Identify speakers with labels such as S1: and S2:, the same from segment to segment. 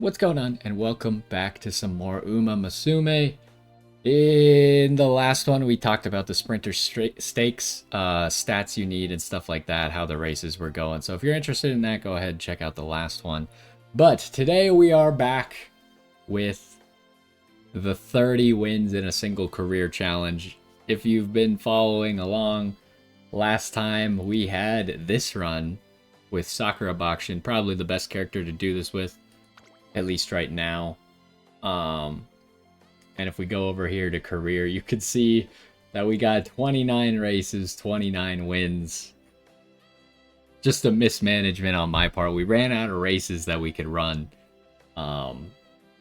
S1: What's going on? And welcome back to some more Umamusume. In the last one, we talked about the sprinter stakes, stats you need and stuff like that, how the races were going. So if you're interested in that, go ahead and check out the last one. But today we are back with the 30 wins in a single career challenge. If you've been following along, last time we had this run with Sakura Bakshin, probably the best character to do this with, at least right now. And if we go over here to career, you can see that we got 29 races, 29 wins. Just a mismanagement on my part. We ran out of races that we could run, and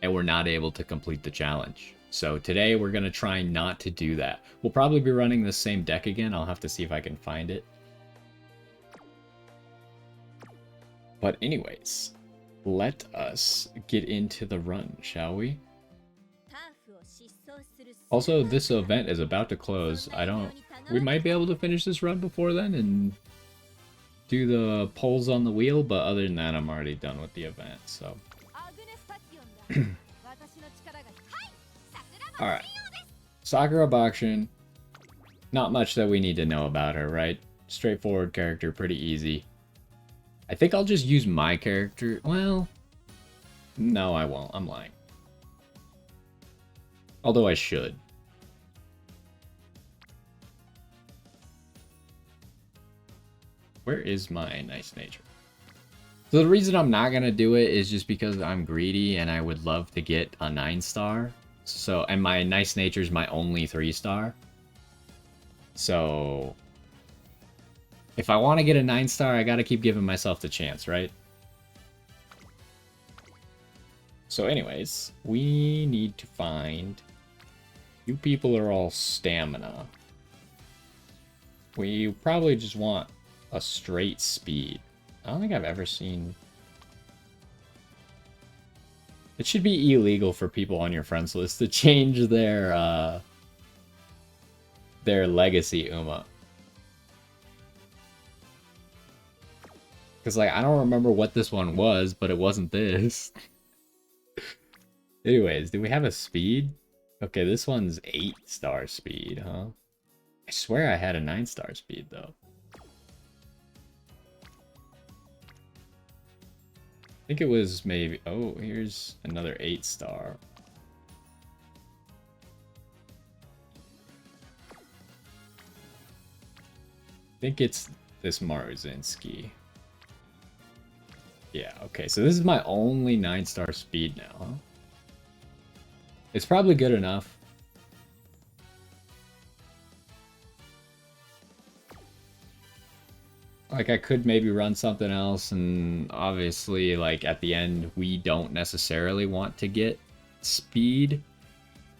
S1: we're not able to complete the challenge. So today we're going to try not to do that. We'll probably be running the same deck again. I'll have to see if I can find it. But anyways, let us get into the run, shall we? Also, this event is about to close. We might be able to finish this run before then and do the polls on the wheel, but other than that, I'm already done with the event, so. Alright. Sakura Bakshin. Not much that we need to know about her, right? Straightforward character, pretty easy. I think I'll just use my character. Well, no, I won't. I'm lying. Although I should. Where is my nice nature? So the reason I'm not going to do it is just because I'm greedy and I would love to get a 9-star. So, and my nice nature is my only 3-star. So, if I want to get a 9-star, I got to keep giving myself the chance, right? So anyways, we need to find... You people are all stamina. We probably just want a straight speed. I don't think I've ever seen... It should be illegal for people on your friends list to change their legacy Uma. Because, like, I don't remember what this one was, but it wasn't this. Anyways, do we have a speed? Okay, this one's 8-star speed, huh? I swear I had a 9-star speed, though. I think it was maybe... Oh, here's another 8-star. I think it's this Maruzinski. Yeah, okay, so this is my only 9-star speed now, huh? It's probably good enough. Like, I could maybe run something else, and obviously, like, at the end, we don't necessarily want to get speed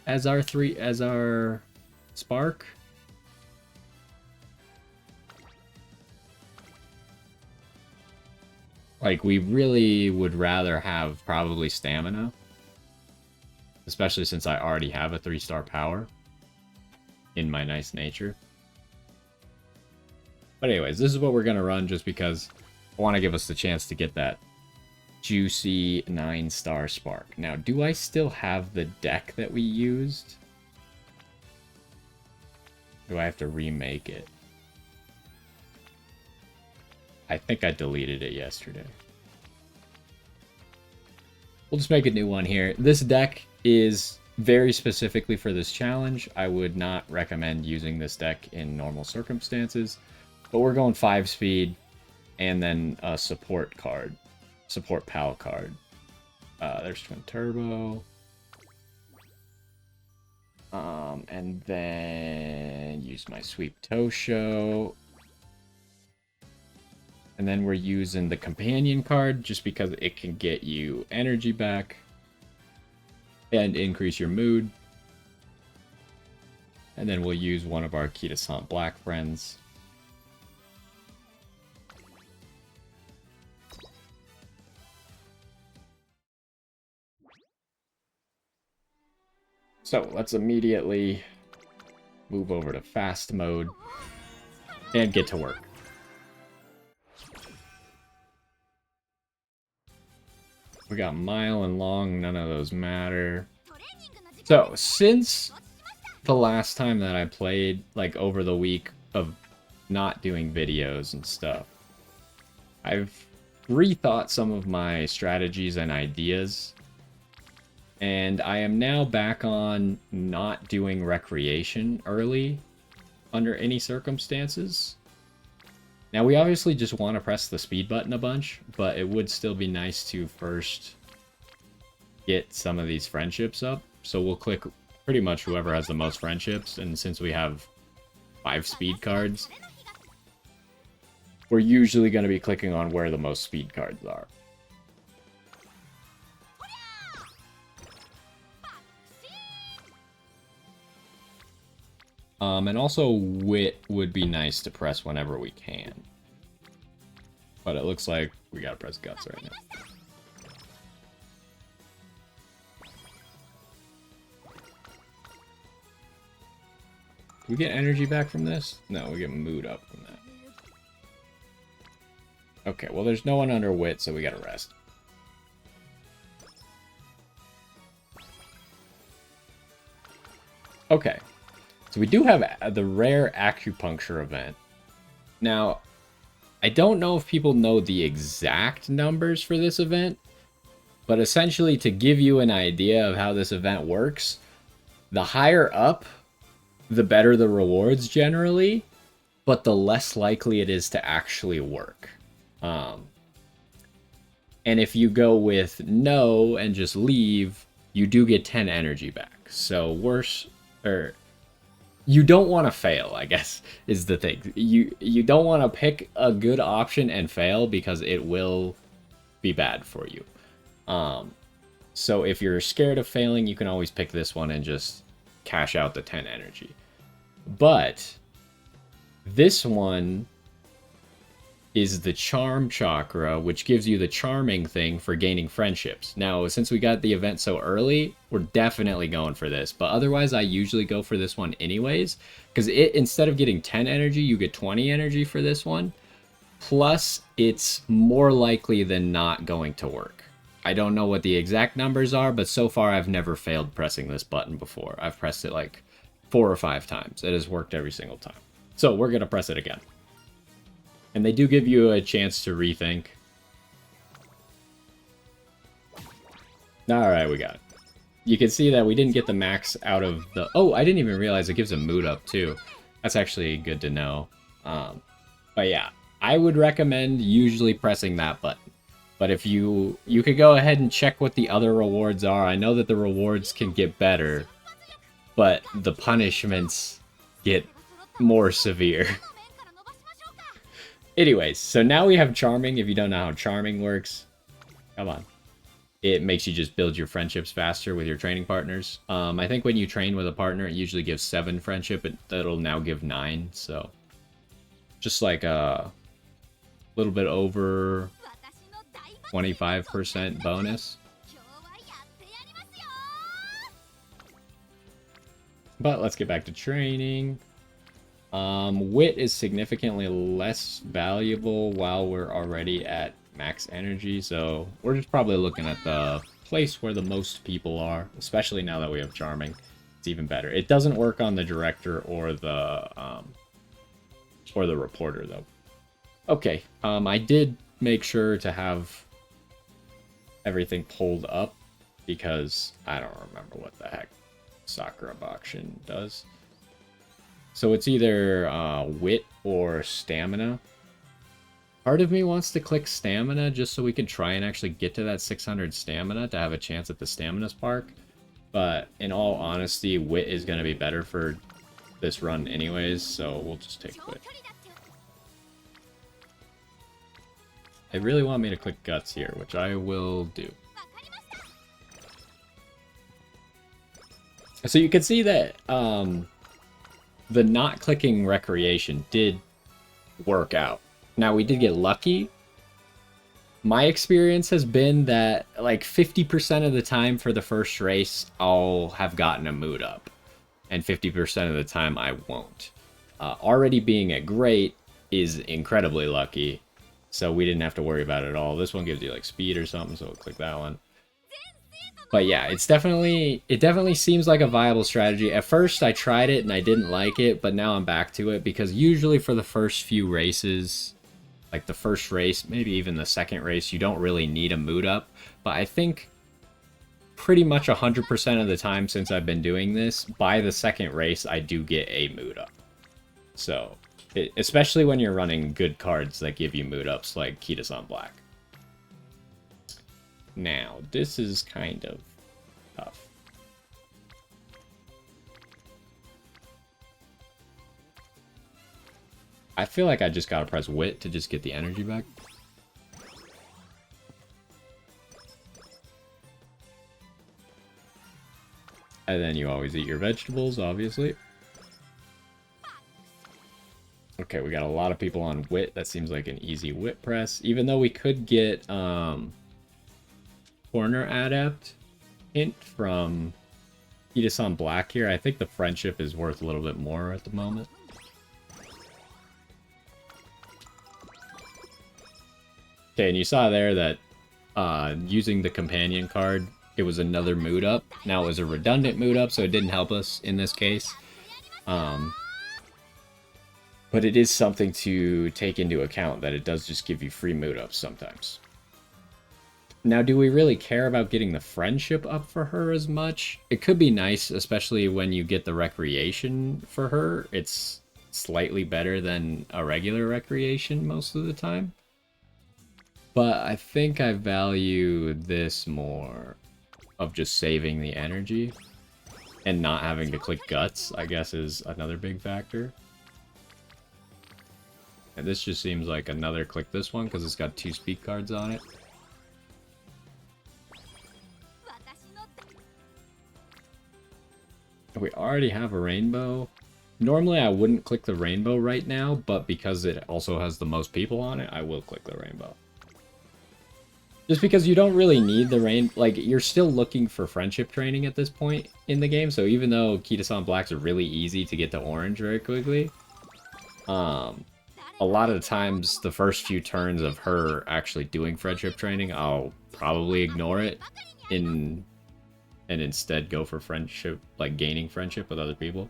S1: as our spark. Like, we really would rather have probably stamina. Especially since I already have a 3-star power in my nice nature. But anyways, this is what we're going to run just because I want to give us the chance to get that juicy 9-star spark. Now, do I still have the deck that we used? Do I have to remake it? I think I deleted it yesterday. We'll just make a new one here. This deck is very specifically for this challenge. I would not recommend using this deck in normal circumstances, but we're going 5 speed and then a support card, support PAL card. There's Twin Turbo. And then use my Sweep Tosho. And then we're using the companion card just because it can get you energy back and increase your mood. And then we'll use one of our Kitasan Black friends. So let's immediately move over to fast mode and get to work. We got mile and long, none of those matter. So, since the last time that I played, like, over the week of not doing videos and stuff, I've rethought some of my strategies and ideas, and I am now back on not doing recreation early under any circumstances. Now, we obviously just want to press the speed button a bunch, but it would still be nice to first get some of these friendships up. So we'll click pretty much whoever has the most friendships, and since we have 5 speed cards, we're usually going to be clicking on where the most speed cards are. And also wit would be nice to press whenever we can. But it looks like we gotta press guts right now. Do we get energy back from this? No, we get mood up from that. Okay, well there's no one under wit, so we gotta rest. Okay. So we do have the rare acupuncture event. Now, I don't know if people know the exact numbers for this event, but essentially to give you an idea of how this event works, the higher up, the better the rewards generally, but the less likely it is to actually work. And if you go with no and just leave, you do get 10 energy back. So worse, or you don't want to fail, I guess, is the thing. You don't want to pick a good option and fail because it will be bad for you. So if you're scared of failing, you can always pick this one and just cash out the 10 energy. But this one is the charm chakra, which gives you the charming thing for gaining friendships. Now, since we got the event so early, we're definitely going for this. But otherwise, I usually go for this one anyways, because instead of getting 10 energy, you get 20 energy for this one. Plus, it's more likely than not going to work. I don't know what the exact numbers are, but so far I've never failed pressing this button before. I've pressed it like 4 or 5 times. It has worked every single time. So we're going to press it again. And they do give you a chance to rethink. Alright, we got it. You can see that we didn't get the max out of the... Oh, I didn't even realize it gives a mood up, too. That's actually good to know. But yeah, I would recommend usually pressing that button. But if you could go ahead and check what the other rewards are. I know that the rewards can get better, but the punishments get more severe. Anyways, so now we have Charming. If you don't know how Charming works, come on. It makes you just build your friendships faster with your training partners. I think when you train with a partner, it usually gives 7 friendship. It'll now give 9, so just like a little bit over 25% bonus. But let's get back to training. Wit is significantly less valuable while we're already at max energy, so we're just probably looking at the place where the most people are, especially now that we have Charming. It's even better. It doesn't work on the director or the reporter, though. Okay, I did make sure to have everything pulled up because I don't remember what the heck Sakura Bakshin does. So it's either wit or stamina. Part of me wants to click stamina just so we can try and actually get to that 600 stamina to have a chance at the stamina spark. But in all honesty, wit is going to be better for this run anyways, so we'll just take wit. They really want me to click guts here, which I will do. So you can see that the not clicking recreation did work out. Now, we did get lucky. My experience has been that like 50% of the time for the first race, I'll have gotten a mood up. And 50% of the time, I won't. Already being at great is incredibly lucky. So we didn't have to worry about it at all. This one gives you like speed or something, so we'll click that one. But yeah, it definitely seems like a viable strategy. At first I tried it and I didn't like it, but now I'm back to it because usually for the first few races, like the first race, maybe even the second race, you don't really need a mood up. But I think pretty much 100% of the time since I've been doing this, by the second race, I do get a mood up. So, especially when you're running good cards that give you mood ups like Kita-san Black. Now, this is kind of tough. I feel like I just gotta press Wit to just get the energy back. And then you always eat your vegetables, obviously. Okay, we got a lot of people on Wit. That seems like an easy Wit press. Even though we could get Corner Adept hint from Kita-san Black here. I think the friendship is worth a little bit more at the moment. Okay, and you saw there that using the companion card, it was another mood up. Now it was a redundant mood up, so it didn't help us in this case. But it is something to take into account that it does just give you free mood ups sometimes. Now, do we really care about getting the friendship up for her as much? It could be nice, especially when you get the recreation for her. It's slightly better than a regular recreation most of the time. But I think I value this more of just saving the energy and not having to click guts, I guess, is another big factor. And this just seems like another click this one because it's got 2 speed cards on it. We already have a rainbow. Normally I wouldn't click the rainbow right now, but because it also has the most people on it, I will click the rainbow. Just because you don't really need the rain, like, you're still looking for friendship training at this point in the game, so even though Kita-san Blacks are really easy to get to orange very quickly, a lot of the times the first few turns of her actually doing friendship training, I'll probably ignore it and instead go for friendship, like gaining friendship with other people.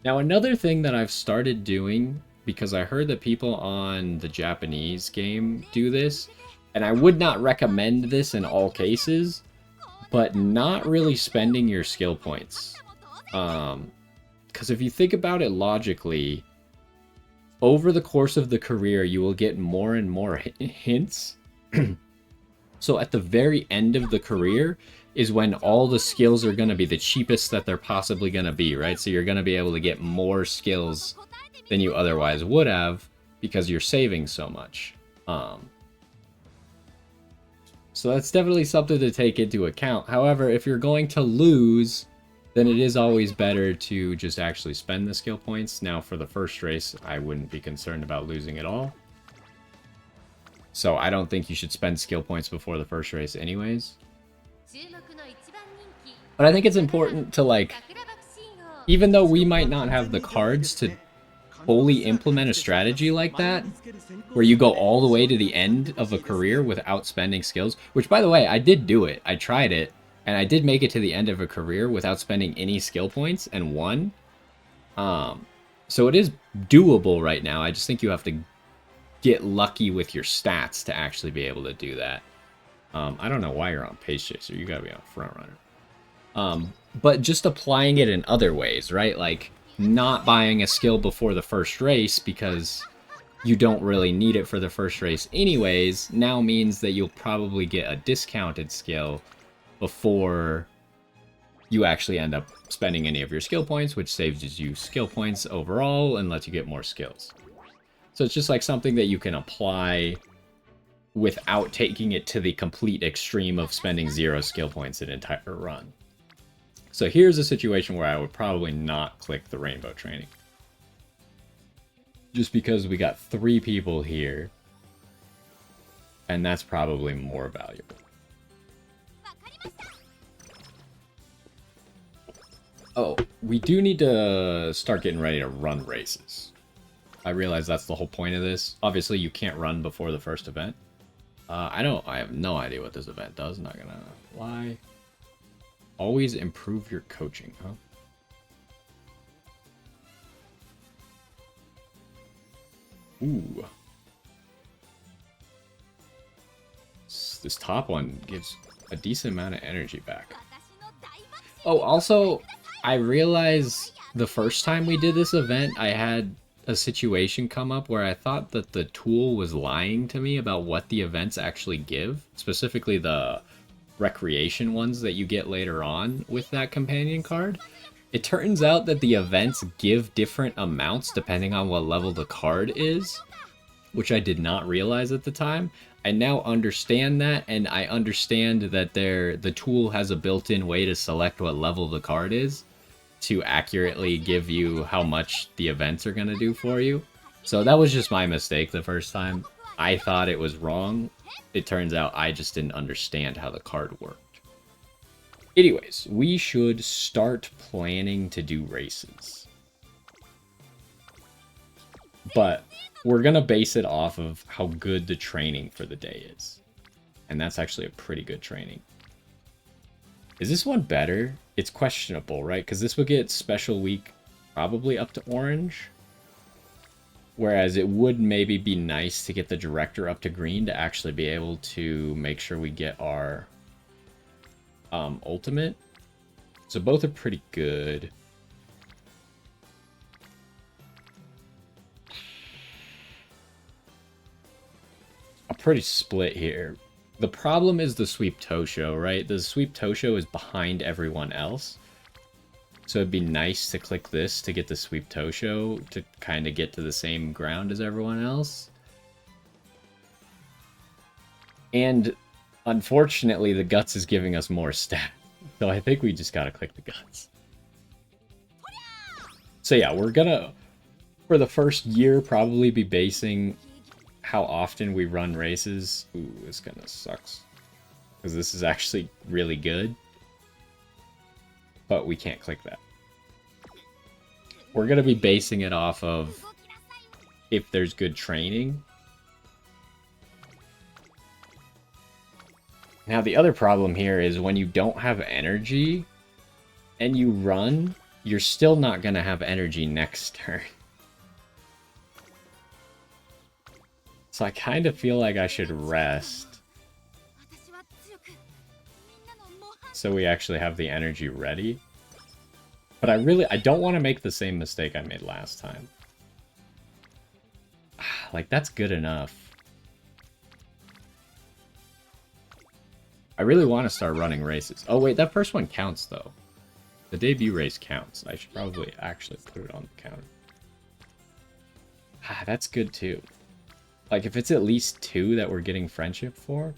S1: Now, another thing that I've started doing, because I heard that people on the Japanese game do this, and I would not recommend this in all cases, but not really spending your skill points. Because if you think about it logically, over the course of the career, you will get more and more hints. So at the very end of the career is when all the skills are going to be the cheapest that they're possibly going to be, right? So you're going to be able to get more skills than you otherwise would have because you're saving so much. So that's definitely something to take into account. However, if you're going to lose, then it is always better to just actually spend the skill points. Now, for the first race, I wouldn't be concerned about losing at all. So I don't think you should spend skill points before the first race anyways. But I think it's important to, like, even though we might not have the cards to fully implement a strategy like that, where you go all the way to the end of a career without spending skills, which, by the way, I did do it. I tried it, and I did make it to the end of a career without spending any skill points and won. So it is doable right now. I just think you have to get lucky with your stats to actually be able to do that. I don't know why you're on Pace Chaser. You gotta be on Front Runner. But just applying it in other ways, right? Like, not buying a skill before the first race because you don't really need it for the first race anyways, now means that you'll probably get a discounted skill before you actually end up spending any of your skill points, which saves you skill points overall and lets you get more skills. So it's just like something that you can apply without taking it to the complete extreme of spending 0 skill points an entire run. So here's a situation where I would probably not click the rainbow training. Just because we got 3 people here, and that's probably more valuable. Oh, we do need to start getting ready to run races. I realize that's the whole point of this. Obviously, you can't run before the first event. I have no idea what this event does. Not gonna lie. Always improve your coaching, huh? Ooh. This top one gives a decent amount of energy back. Oh, also, I realized the first time we did this event, I had a situation come up where I thought that the tool was lying to me about what the events actually give, specifically the recreation ones that you get later on with that companion card. It turns out that the events give different amounts depending on what level the card is, which I did not realize at the time. I now understand that, and I understand that the tool has a built-in way to select what level the card is to accurately give you how much the events are going to do for you. So that was just my mistake the first time. I thought it was wrong. It turns out I just didn't understand how the card worked. Anyways, we should start planning to do races. But we're going to base it off of how good the training for the day is. And that's actually a pretty good training. Is this one better? It's questionable, right? Because this would get special week probably up to orange. Whereas it would maybe be nice to get the director up to green to actually be able to make sure we get our ultimate. So both are pretty good. I'm pretty split here. The problem is the Sweep Tosho, right? The Sweep Tosho is behind everyone else. So it'd be nice to click this to get the Sweep Tosho to kind of get to the same ground as everyone else. And unfortunately, the Guts is giving us more stat. So I think we just gotta click the Guts. So yeah, we're gonna, for the first year, probably be basing how often we run races. Ooh, this kind of sucks. Because this is actually really good. But we can't click that. We're going to be basing it off of if there's good training. Now, the other problem here is when you don't have energy and you run, you're still not going to have energy next turn. So I kind of feel like I should rest. So we actually have the energy ready. But I don't want to make the same mistake I made last time. Like, that's good enough. I really want to start running races. Oh wait, that first one counts though. The debut race counts. I should probably actually put it on the counter. That's good too. Like, if it's at least 2 that we're getting friendship for.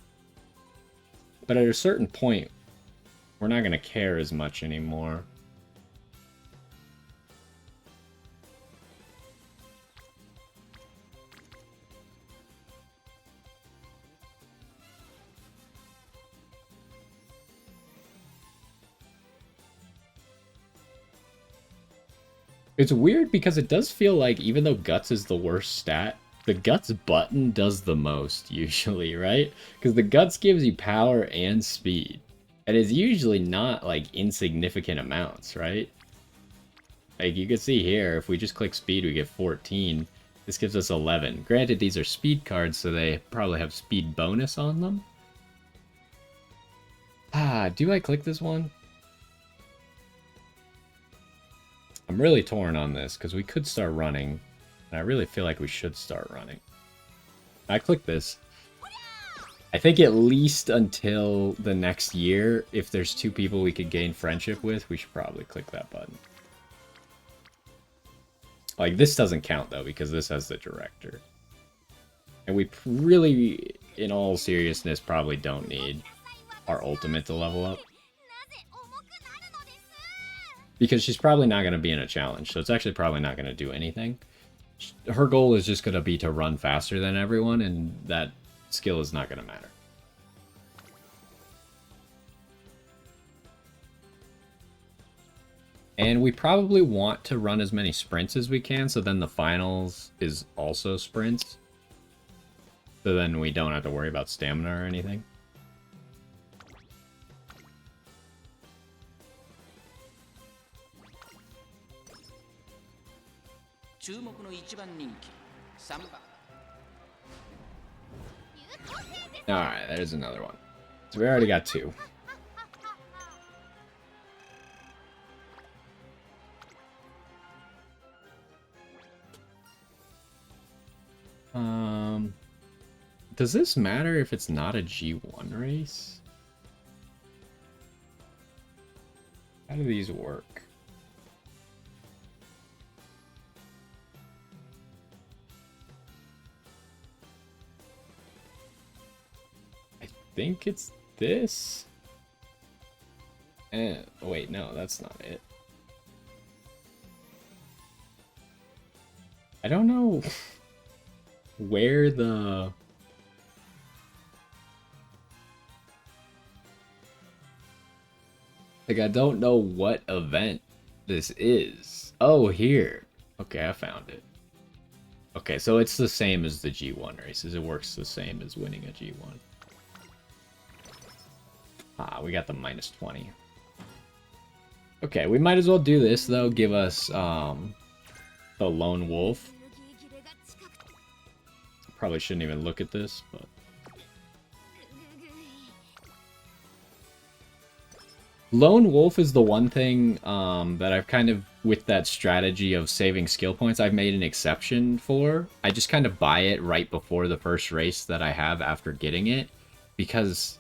S1: But at a certain point, we're not going to care as much anymore. It's weird because it does feel like even though Guts is the worst stat, the Guts button does the most, usually, right? Because the Guts gives you power and speed. And it's usually not, like, insignificant amounts, right? Like, you can see here, if we just click speed, we get 14. This gives us 11. Granted, these are speed cards, so they probably have speed bonus on them. Do I click this one? I'm really torn on this, because we could start running. And I really feel like we should start running. I click this. I think at least until the next year, if there's 2 people we could gain friendship with, we should probably click that button. Like, this doesn't count, though, because this has the director. And we really, in all seriousness, probably don't need our ultimate to level up. Because she's probably not going to be in a challenge, so it's actually probably not going to do anything. Her goal is just going to be to run faster than everyone, and that skill is not going to matter. And we probably want to run as many sprints as we can, so then the finals is also sprints. So then we don't have to worry about stamina or anything. Alright, there's another one. So we already got 2. Does this matter if it's not a G1 race? How do these work? I think it's this. Wait, no, that's not it. I don't know where the... Like, I don't know what event this is. Oh, here. Okay, I found it. Okay, so it's the same as the G1 races. It works the same as winning a G1. Ah, we got the minus 20. Okay, we might as well do this, though. Give us, the Lone Wolf. Probably shouldn't even look at this, but... Lone Wolf is the one thing that I've kind of, with that strategy of saving skill points, I've made an exception for. I just kind of buy it right before the first race that I have after getting it, because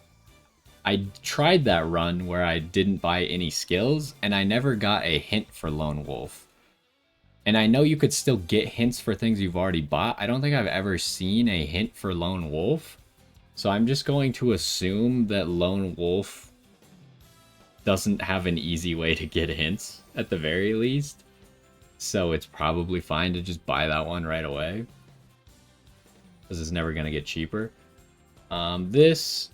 S1: I tried that run where I didn't buy any skills, and I never got a hint for Lone Wolf. And I know you could still get hints for things you've already bought. I don't think I've ever seen a hint for Lone Wolf. So I'm just going to assume that Lone Wolf doesn't have an easy way to get hints, at the very least. So it's probably fine to just buy that one right away, because it's never going to get cheaper. The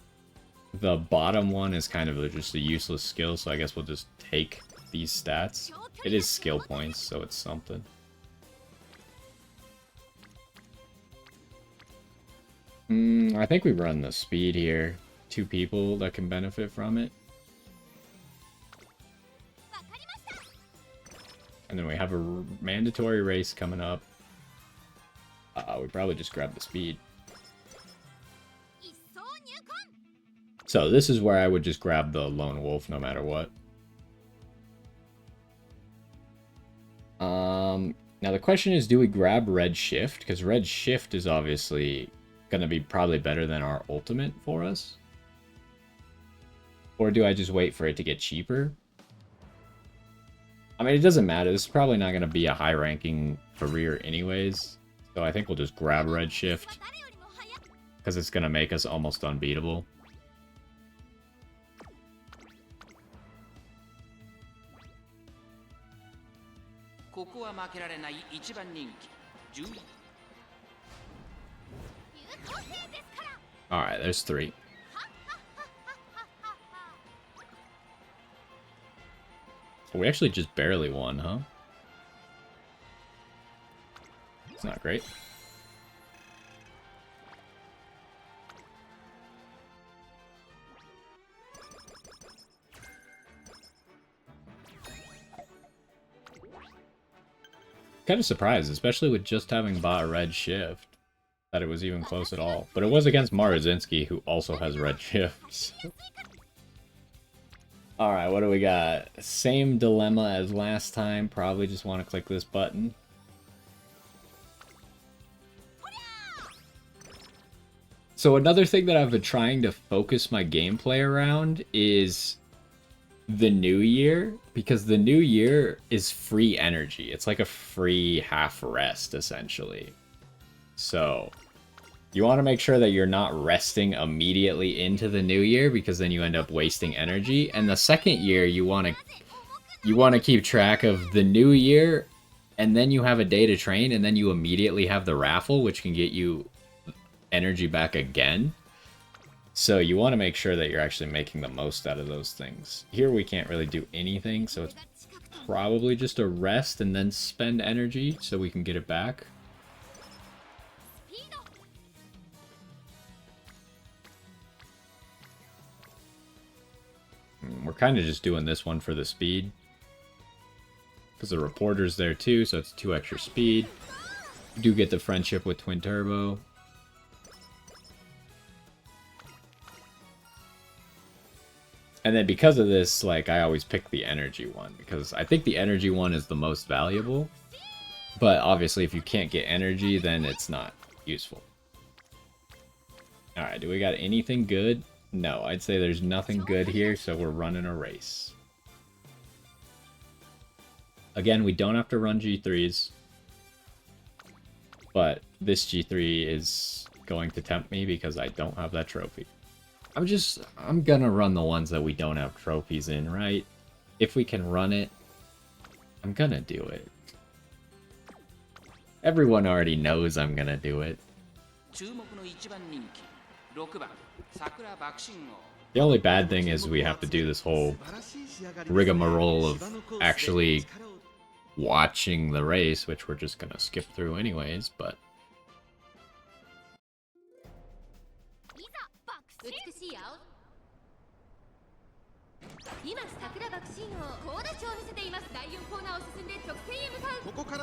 S1: bottom one is kind of just a useless skill, so I guess we'll just take these stats. It is skill points, so it's something. I think we run the speed here. 2 people that can benefit from it. And then we have a mandatory race coming up. We probably just grab the speed. So this is where I would just grab the Lone Wolf no matter what. Now the question is, do we grab Red Shift? Because Red Shift is obviously going to be probably better than our ultimate for us. Or do I just wait for it to get cheaper? I mean, it doesn't matter. This is probably not going to be a high-ranking career anyways. So I think we'll just grab Red Shift, because it's going to make us almost unbeatable. Alright, there's 3. We actually just barely won, huh? It's not great. Kind of surprised, especially with just having bought a Red Shift, that it was even close at all. But it was against Maruzinski, who also has Red Shifts. Alright, what do we got? Same dilemma as last time. Probably just want to click this button. So another thing that I've been trying to focus my gameplay around is the new year, because the new year is free energy. It's like a free half rest, essentially. So you want to make sure that you're not resting immediately into the new year, because then you end up wasting energy. And the second year, you want to keep track of the new year, and then you have a day to train, and then you immediately have the raffle, which can get you energy back again. So you want to make sure that you're actually making the most out of those things. Here we can't really do anything, so it's probably just a rest and then spend energy so we can get it back. We're kind of just doing this one for the speed. Because the reporter's there too, so it's 2 extra speed. You do get the friendship with Twin Turbo. And then because of this, like, I always pick the energy one. Because I think the energy one is the most valuable. But obviously if you can't get energy, then it's not useful. Alright, do we got anything good? No, I'd say there's nothing good here, so we're running a race. Again, we don't have to run G3s. But this G3 is going to tempt me because I don't have that trophy. I'm gonna run the ones that we don't have trophies in, right? If we can run it, I'm gonna do it. Everyone already knows I'm gonna do it. The only bad thing is we have to do this whole rigmarole of actually watching the race, which we're just gonna skip through anyways, but...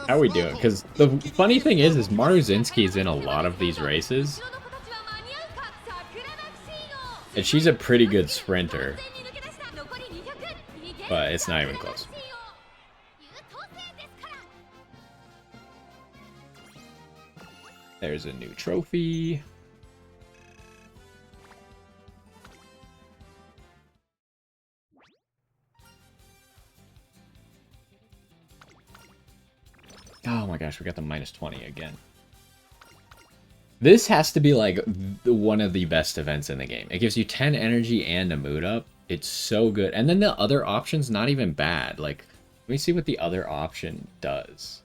S1: How are we doing? Because the funny thing is Maruzinski's in a lot of these races. And she's a pretty good sprinter. But it's not even close. There's a new trophy. Oh my gosh, we got the -20 again. This has to be like one of the best events in the game. It gives you 10 energy and a mood up. It's so good. And then the other option's not even bad. Like, let me see what the other option does.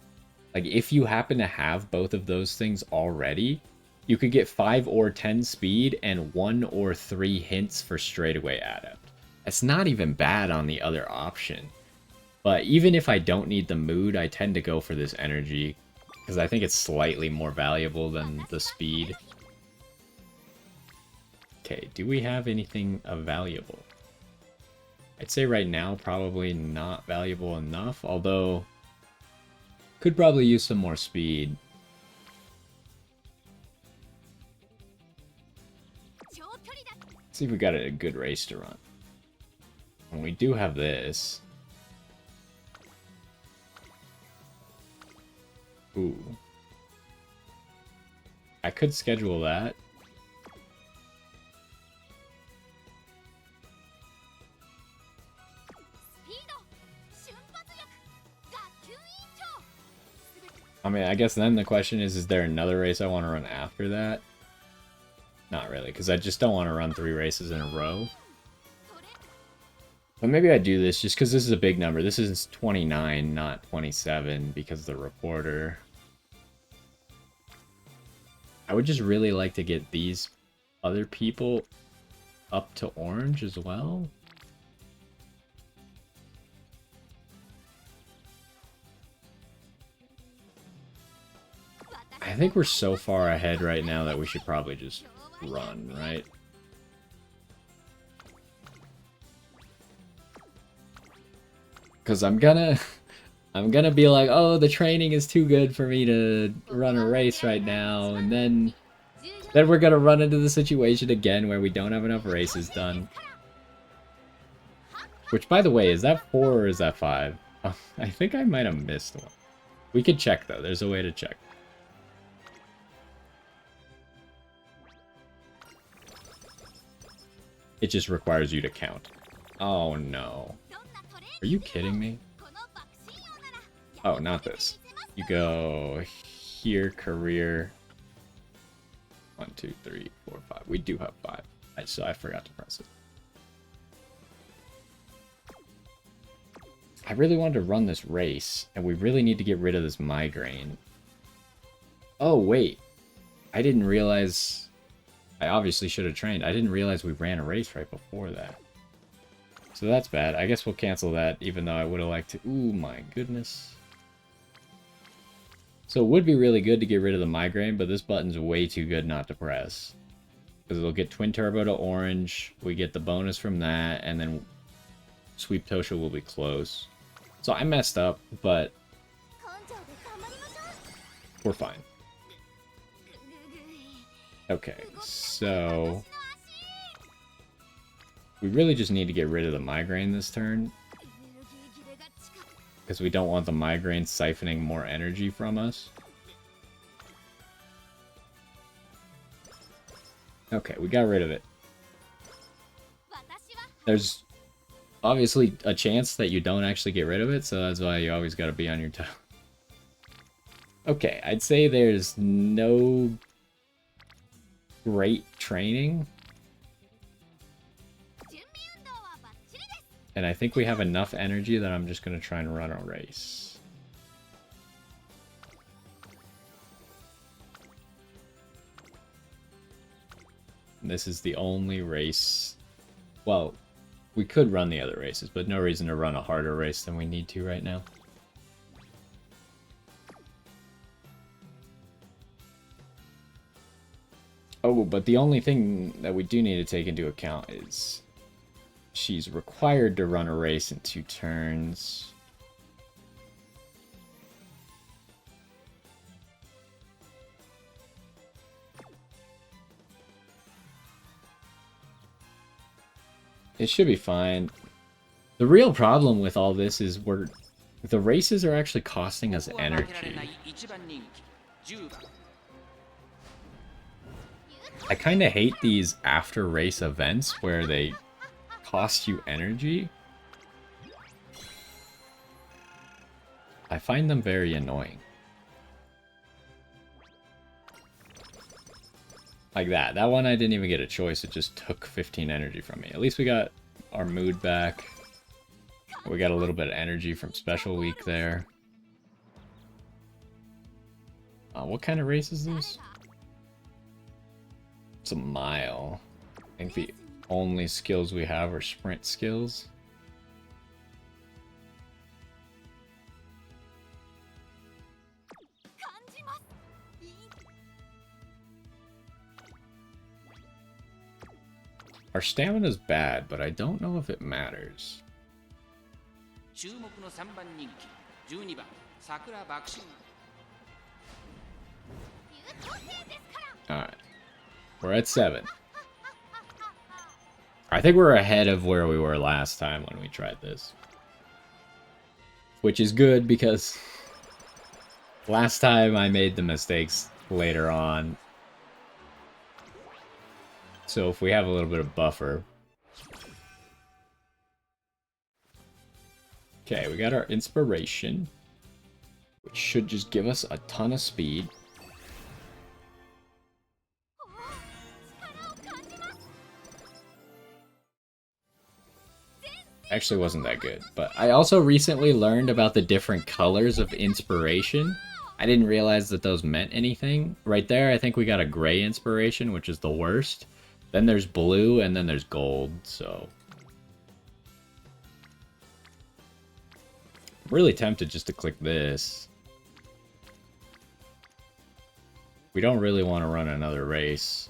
S1: Like, if you happen to have both of those things already, you could get 5 or 10 speed and 1 or 3 hints for straightaway adept. That's not even bad on the other option. But even if I don't need the mood, I tend to go for this energy, because I think it's slightly more valuable than the speed. Okay, do we have anything valuable? I'd say right now, probably not valuable enough, although could probably use some more speed. Let's see if we got a good race to run. And we do have this. Ooh. I could schedule that. I mean, I guess then the question is there another race I want to run after that? Not really, because I just don't want to run 3 races in a row. But maybe I do this just because this is a big number. This is 29, not 27, because of the reporter. I would just really like to get these other people up to orange as well. I think we're so far ahead right now that we should probably just run, right? Because I'm gonna be like, oh, the training is too good for me to run a race right now, and then we're gonna run into the situation again where we don't have enough races done. Which, by the way, is that 4 or is that 5? Oh, I think I might have missed one. We could check, though. There's a way to check. It just requires you to count. Oh, no. Are you kidding me? Oh, not this. You go here, career. 1, 2, 3, 4, 5. We do have 5. So I forgot to press it. I really wanted to run this race, and we really need to get rid of this migraine. Oh, wait. I didn't realize... I obviously should have trained. I didn't realize we ran a race right before that. So that's bad. I guess we'll cancel that, even though I would have liked to... Ooh, my goodness. So it would be really good to get rid of the migraine, but this button's way too good not to press. Because it'll get Twin Turbo to orange, we get the bonus from that, and then Sweep Tosha will be close. So I messed up, but we're fine. Okay, so we really just need to get rid of the migraine this turn. Because we don't want the migraine siphoning more energy from us. Okay, we got rid of it. There's obviously a chance that you don't actually get rid of it, so that's why you always got to be on your toes. Okay, I'd say there's no great training. And I think we have enough energy that I'm just going to try and run a race. And this is the only race... Well, we could run the other races, but no reason to run a harder race than we need to right now. Oh, but the only thing that we do need to take into account is... she's required to run a race in 2 turns. It should be fine. The real problem with all this is the races are actually costing us energy. I kind of hate these after race events where they cost you energy. I find them very annoying. Like that. That one I didn't even get a choice. It just took 15 energy from me. At least we got our mood back. We got a little bit of energy from Special Week there. What kind of race is this? It's a mile. I think the only skills we have are sprint skills. Our stamina's bad, but I don't know if it matters. Alright. We're at 7. I think we're ahead of where we were last time when we tried this. Which is good because last time I made the mistakes later on. So if we have a little bit of buffer. Okay, we got our inspiration, which should just give us a ton of speed. Actually wasn't that good, but I also recently learned about the different colors of inspiration. I didn't realize that those meant anything. Right there, I think we got a gray inspiration, which is the worst. Then there's blue, and then there's gold, so... I'm really tempted just to click this. We don't really want to run another race.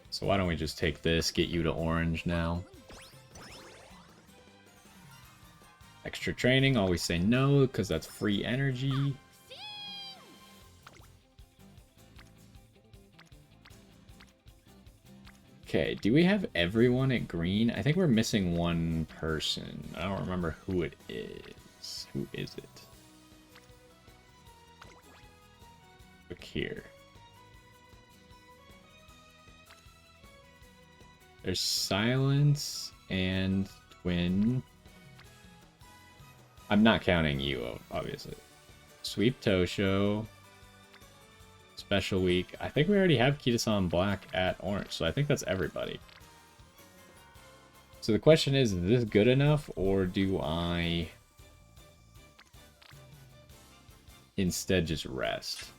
S1: So why don't we just take this, get you to orange now. Extra training, always say no, because that's free energy. Okay, do we have everyone at green? I think we're missing one person. I don't remember who it is. Who is it? Look here. There's Silence and Twin. I'm not counting you, obviously. Sweep Tosho. Special Week. I think we already have Kitasan Black at orange, so I think that's everybody. So the question is this good enough, or do I instead just rest?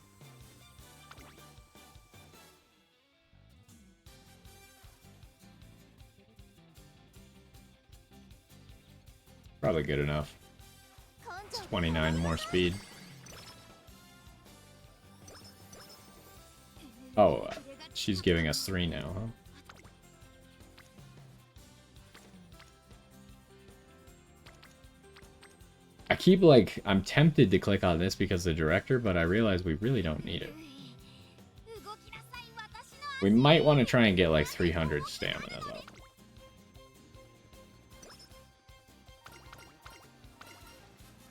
S1: Probably good enough. 29 more speed. Oh, she's giving us 3 now, huh? I keep, like, I'm tempted to click on this because of the director, but I realize we really don't need it. We might want to try and get, like, 300 stamina, though.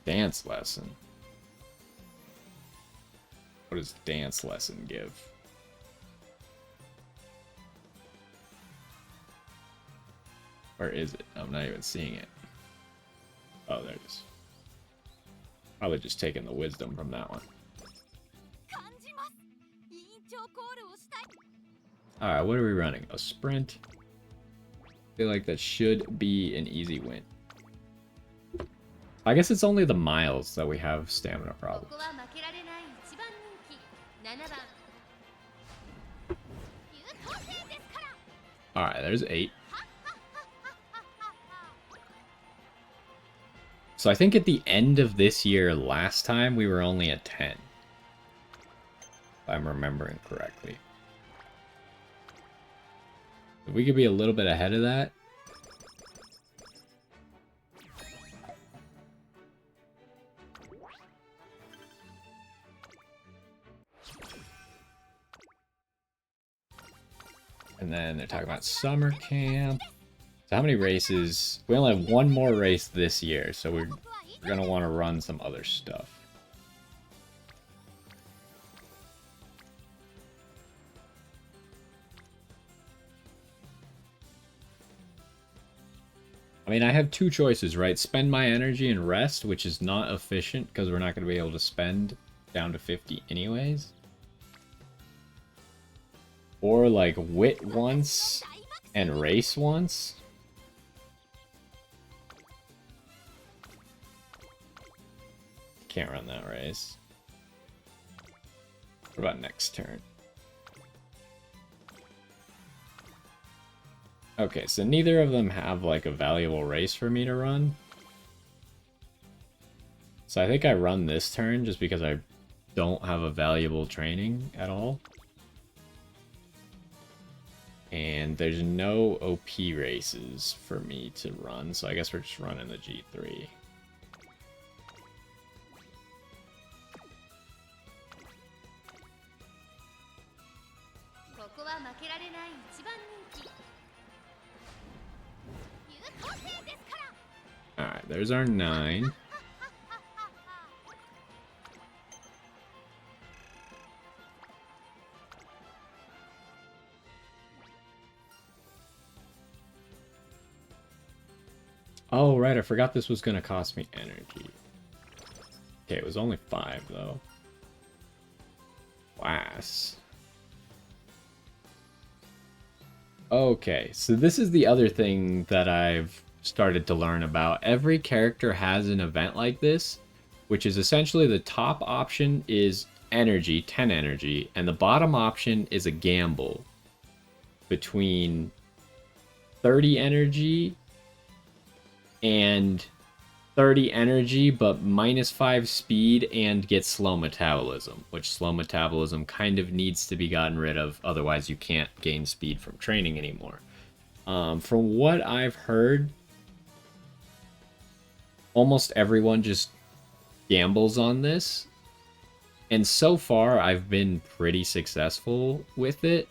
S1: Dance lesson. What does dance lesson give? Where is it? I'm not even seeing it. Oh, there it is. Probably just taking the wisdom from that one. Alright, what are we running? A sprint? I feel like that should be an easy win. I guess it's only the miles that we have stamina problems. Alright, there's 8. So I think at the end of this year, last time, we were only at 10. If I'm remembering correctly. If we could be a little bit ahead of that. And then they're talking about summer camp. So how many races? We only have 1 more race this year, so we're going to want to run some other stuff. I mean, I have 2 choices, right? Spend my energy and rest, which is not efficient because we're not going to be able to spend down to 50 anyways. Or, like, wit once and race once. Can't run that race. What about next turn? Okay, so neither of them have, like, a valuable race for me to run. So I think I run this turn just because I don't have a valuable training at all. And there's no OP races for me to run, so I guess we're just running the G3. Alright, there's our 9. Oh, right, I forgot this was going to cost me energy. Okay, it was only 5, though. Class. Okay, so this is the other thing that I've started to learn about. Every character has an event like this, which is essentially the top option is energy, 10 energy, and the bottom option is a gamble between 30 energy and 30 energy, but -5 speed and get slow metabolism, which slow metabolism kind of needs to be gotten rid of, otherwise you can't gain speed from training anymore. From what I've heard, almost everyone just gambles on this, and so far I've been pretty successful with it.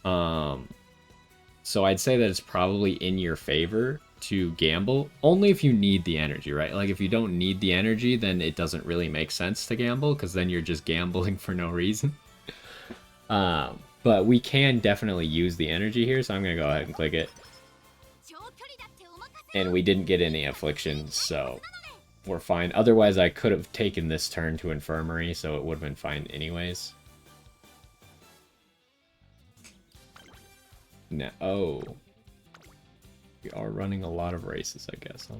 S1: So I'd say that it's probably in your favor to gamble, only if you need the energy, right? Like, if you don't need the energy, then it doesn't really make sense to gamble, because then you're just gambling for no reason. But we can definitely use the energy here, so I'm going to go ahead and click it. And we didn't get any afflictions, so we're fine. Otherwise, I could have taken this turn to infirmary, so it would have been fine anyways. Now, oh. We are running a lot of races, I guess, huh?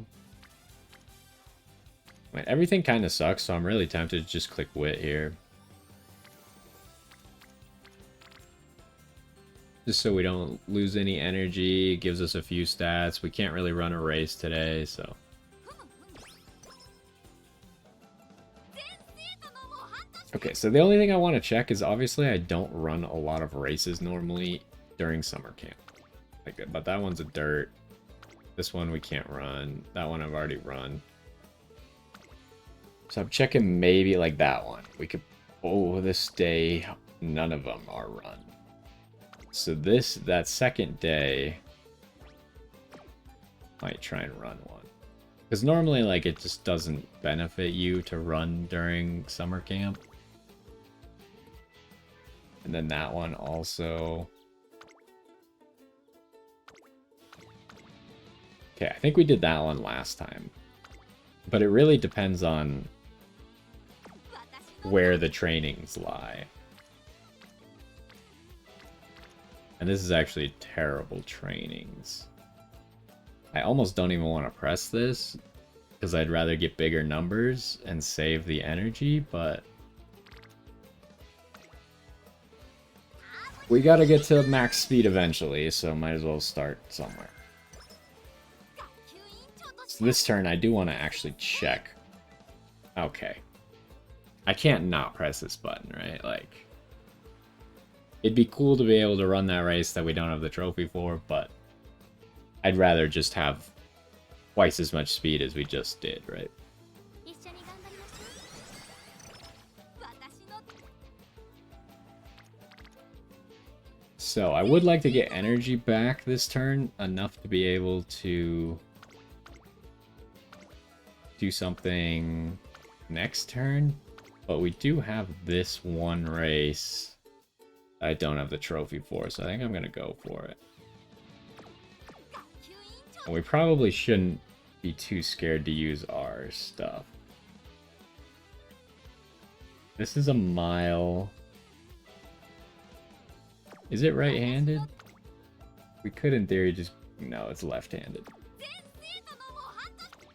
S1: I mean, everything kind of sucks, so I'm really tempted to just click wit here. Just so we don't lose any energy. It gives us a few stats. We can't really run a race today, so Okay, so the only thing I want to check is obviously I don't run a lot of races normally during summer camp. Like, but that one's a dirt. This one we can't run. That one I've already run. So I'm checking maybe like that one. We could... Oh, this day, none of them are run. So that second day, might try and run one. Because normally, like, it just doesn't benefit you to run during summer camp. And then that one also. Okay, I think we did that one last time. But it really depends on where the trainings lie. And this is actually terrible trainings. I almost don't even want to press this, because I'd rather get bigger numbers and save the energy, but... we gotta get to max speed eventually, so might as well start somewhere. So this turn, I do want to actually check. Okay. I can't not press this button, right? Like... it'd be cool to be able to run that race that we don't have the trophy for, but... I'd rather just have twice as much speed as we just did, right? So, I would like to get energy back this turn, enough to be able to do something next turn, but we do have this one race I don't have the trophy for, so I think I'm going to go for it. And we probably shouldn't be too scared to use our stuff. This is a mile. Is it right-handed? We could, in theory, just... no, it's left-handed.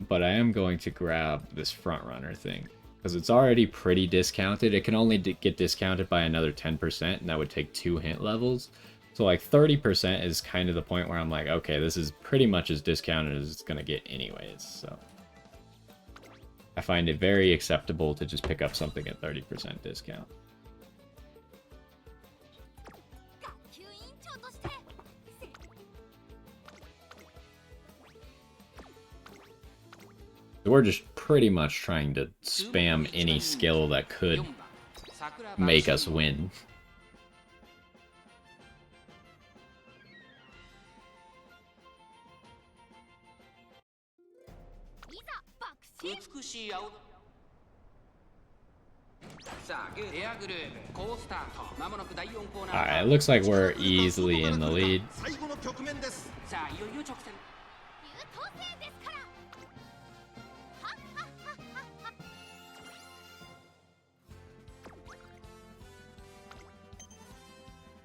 S1: But I am going to grab this front-runner thing, because it's already pretty discounted. It can only get discounted by another 10%, and that would take 2 hint levels. So like 30% is kind of the point where I'm like, okay, this is pretty much as discounted as it's going to get anyways. So I find it very acceptable to just pick up something at 30% discount. So we're just pretty much trying to spam any skill that could make us win. Alright, it looks like we're easily in the lead.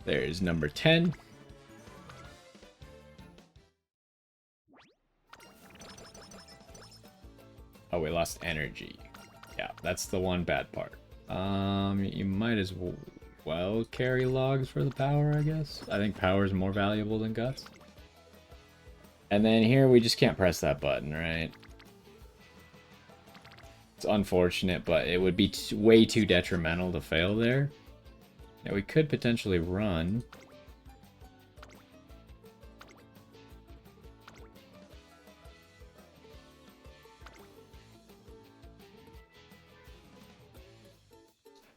S1: There's number 10. Oh, we lost energy. Yeah, that's the one bad part. You might as well carry logs for the power, I guess. I think power is more valuable than guts. And then here we just can't press that button, right? It's unfortunate, but it would be way too detrimental to fail there. Yeah, we could potentially run.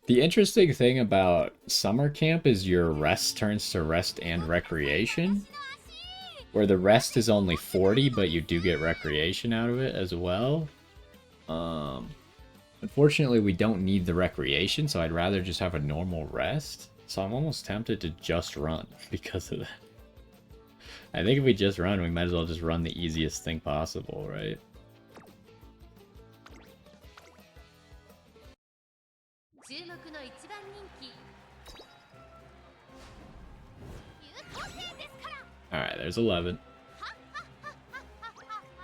S1: The interesting thing about summer camp is your rest turns to rest and recreation, where the rest is only 40, but you do get recreation out of it as well. Unfortunately, we don't need the recreation, so I'd rather just have a normal rest. So I'm almost tempted to just run because of that. I think if we just run, we might as well just run the easiest thing possible, right? Alright, there's 11.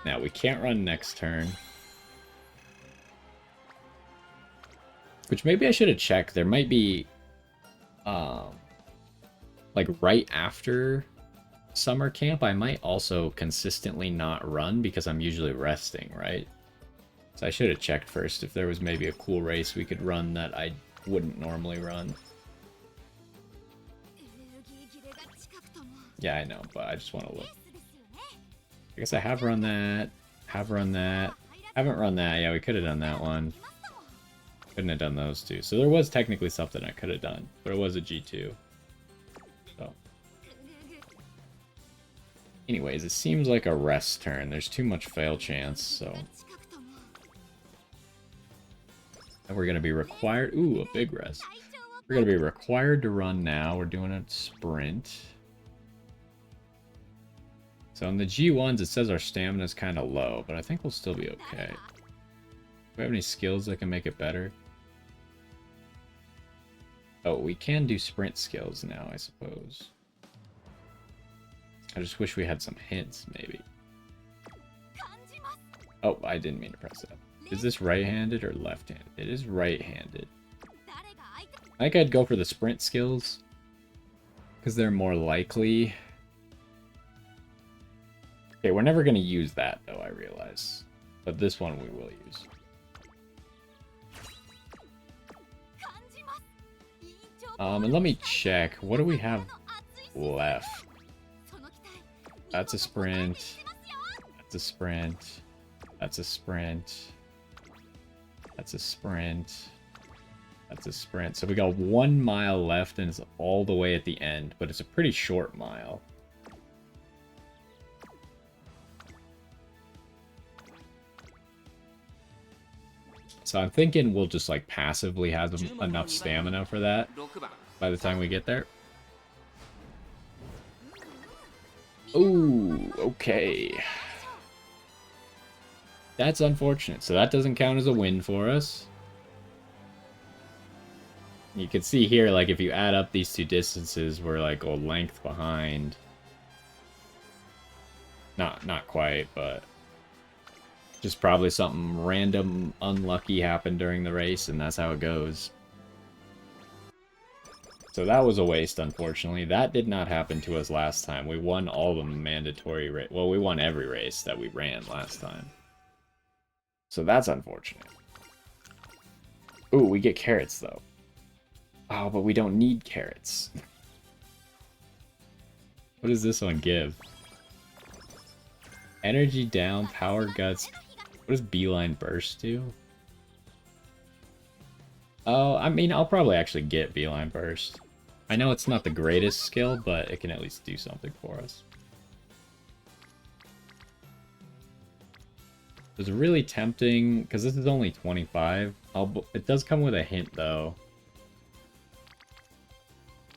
S1: Now, we can't run next turn. Which maybe I should have checked. There might be, like, right after summer camp, I might also consistently not run because I'm usually resting, right? So I should have checked first if there was maybe a cool race we could run that I wouldn't normally run. Yeah, I know, but I just want to look. I guess I have run that. Have run that. Haven't run that. Yeah, we could have done that one. Couldn't have done those two. So there was technically something I could have done, but it was a G2. So. Anyways, it seems like a rest turn. There's too much fail chance, so. And we're going to be required... Ooh, a big rest. We're going to be required to run now. We're doing a sprint. So in the G1s, it says our stamina is kind of low, but I think we'll still be okay. Do we have any skills that can make it better? Oh, we can do sprint skills now, I suppose. I just wish we had some hints, maybe. Oh, I didn't mean to press that. Is this right-handed or left-handed? It is right-handed. I think I'd go for the sprint skills, because they're more likely. Okay, we're never going to use that, though, I realize. But this one we will use. And let me check. What do we have left? That's a sprint. That's a sprint. That's a sprint. That's a sprint. That's a sprint. So we got 1 mile left, and it's all the way at the end. But it's a pretty short mile. So I'm thinking we'll just like passively have enough stamina for that by the time we get there. Ooh, okay. That's unfortunate. So that doesn't count as a win for us. You can see here, like, if you add up these two distances, we're like a length behind. Not quite, but just probably something random unlucky happened during the race, and that's how it goes. So that was a waste, unfortunately. That did not happen to us last time. We won all the mandatory race. Well, we won every race that we ran last time. So that's unfortunate. Ooh, we get carrots, though. Oh, but we don't need carrots. What does this one give? Energy down, power guts. What does beeline burst do? Oh, I mean, I'll probably actually get beeline burst. I know it's not the greatest skill, but it can at least do something for us. It's really tempting, because this is only 25. It does come with a hint, though.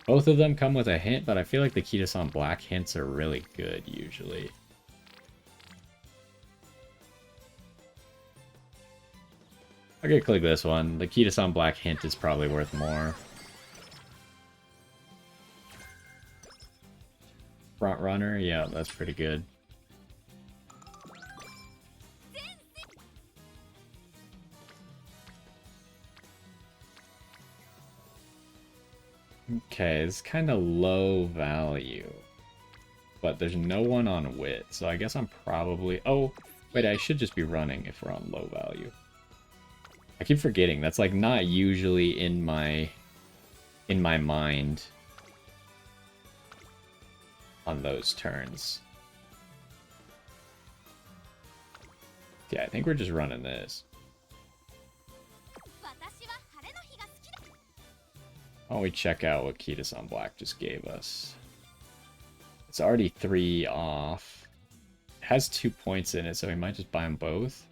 S1: Both of them come with a hint, but I feel like the Kita-san Black hints are really good, usually. Okay, click this one. The Kita-san Black hint is probably worth more. Front runner, yeah, that's pretty good. Okay, it's kind of low value. But there's no one on wit, so I guess I'm probably... Oh, wait, I should just be running if we're on low value. I keep forgetting, that's like not usually in my mind on those turns. Yeah, I think we're just running this. Why don't we check out what Kita-san Black just gave us? It's already 3 off. It has 2 points in it, so we might just buy them both.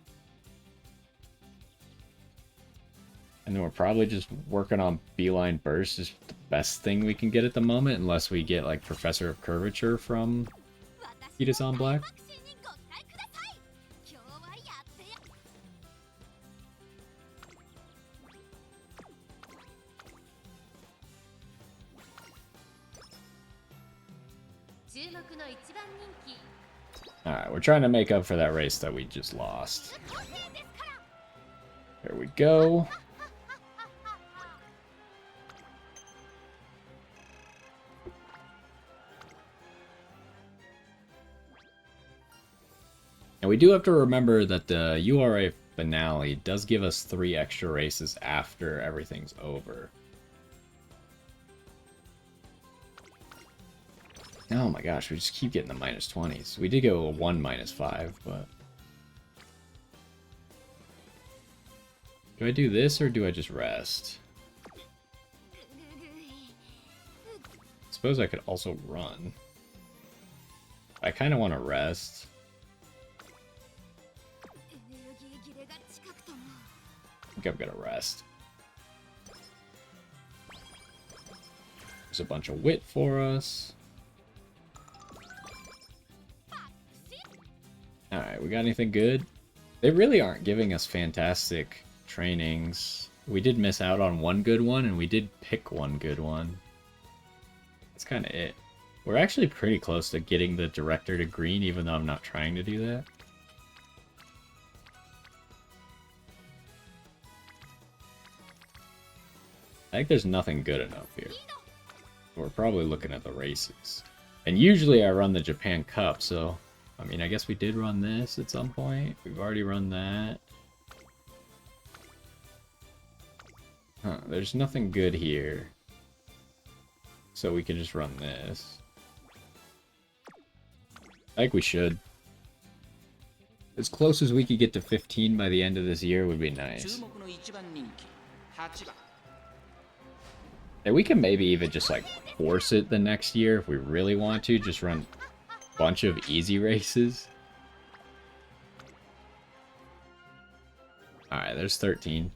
S1: And then we're probably just working on Beeline Burst is the best thing we can get at the moment, unless we get like Professor of Curvature from Kita-san Black. Alright, we're trying to make up for that race that we just lost. There we go. And we do have to remember that the URA finale does give us 3 extra races after everything's over. Oh my gosh, we just keep getting the -20s. We did go a 1 -5, but... Do I do this or do I just rest? Suppose I could also run. I kind of want to rest. I think I'm gonna rest. There's a bunch of wit for us. Alright, we got anything good? They really aren't giving us fantastic trainings. We did miss out on one good one, and we did pick one good one. That's kind of it. We're actually pretty close to getting the director to green, even though I'm not trying to do that. I think there's nothing good enough here. We're probably looking at the races. And usually I run the Japan Cup, so... I mean, I guess we did run this at some point. We've already run that. Huh, there's nothing good here. So we can just run this. I think we should. As close as we could get to 15 by the end of this year would be nice. And we can maybe even just like force it the next year if we really want to. Just run a bunch of easy races. Alright, there's 13.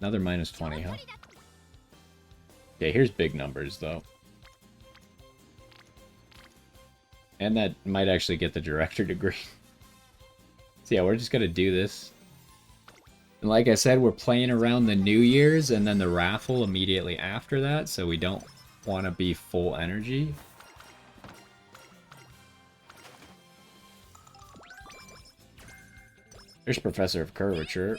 S1: Another -20, huh? Okay, here's big numbers though. And that might actually get the director degree. So yeah, we're just gonna do this. And like I said, we're playing around the New Year's and then the raffle immediately after that, so we don't want to be full energy. There's Professor of Curvature.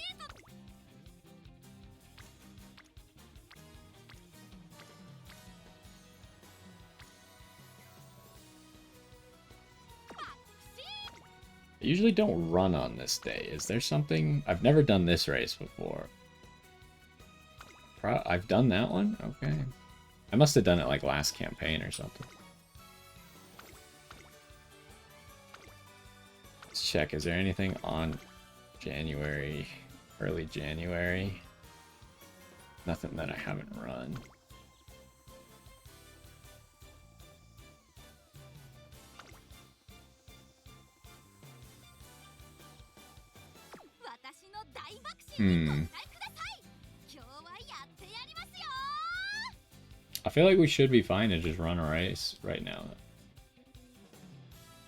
S1: I usually don't run on this day. Is there something? I've never done this race before. I've done that one? Okay. I must have done it like last campaign or something. Let's check. Is there anything on January, early January? Nothing that I haven't run. I feel like we should be fine to just run a race right now.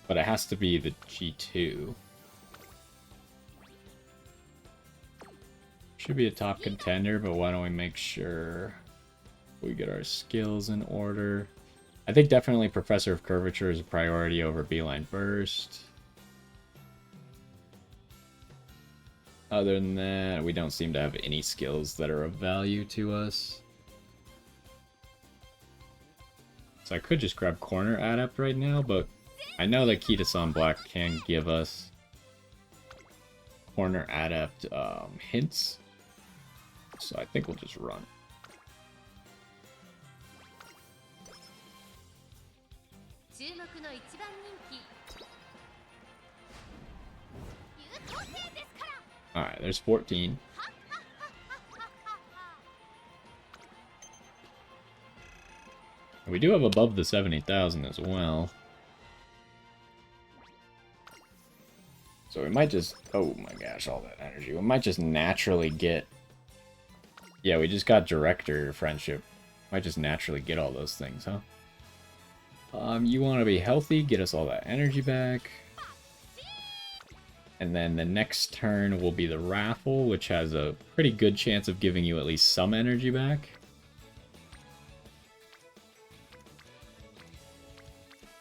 S1: But it has to be the G2. Should be a top contender, but why don't we make sure we get our skills in order. I think definitely Professor of Curvature is a priority over Beeline Burst. Other than that, we don't seem to have any skills that are of value to us. So I could just grab Corner Adept right now, but I know that Kita-san Black can give us Corner Adept hints. So I think we'll just run. Alright, there's 14. We do have above the 70,000 as well. So we might just... Oh my gosh, all that energy. We might just naturally get... Yeah, we just got Director Friendship. Might just naturally get all those things, huh? You want to be healthy, get us all that energy back. And then the next turn will be the raffle, which has a pretty good chance of giving you at least some energy back.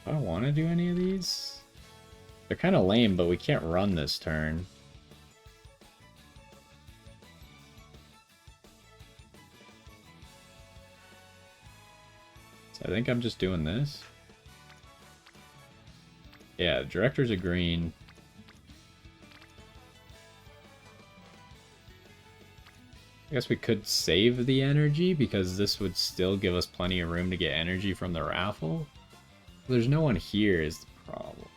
S1: I don't want to do any of these. They're kind of lame, but we can't run this turn. So I think I'm just doing this. Yeah, the director's a green. I guess we could save the energy because this would still give us plenty of room to get energy from the raffle. There's no one here is the problem.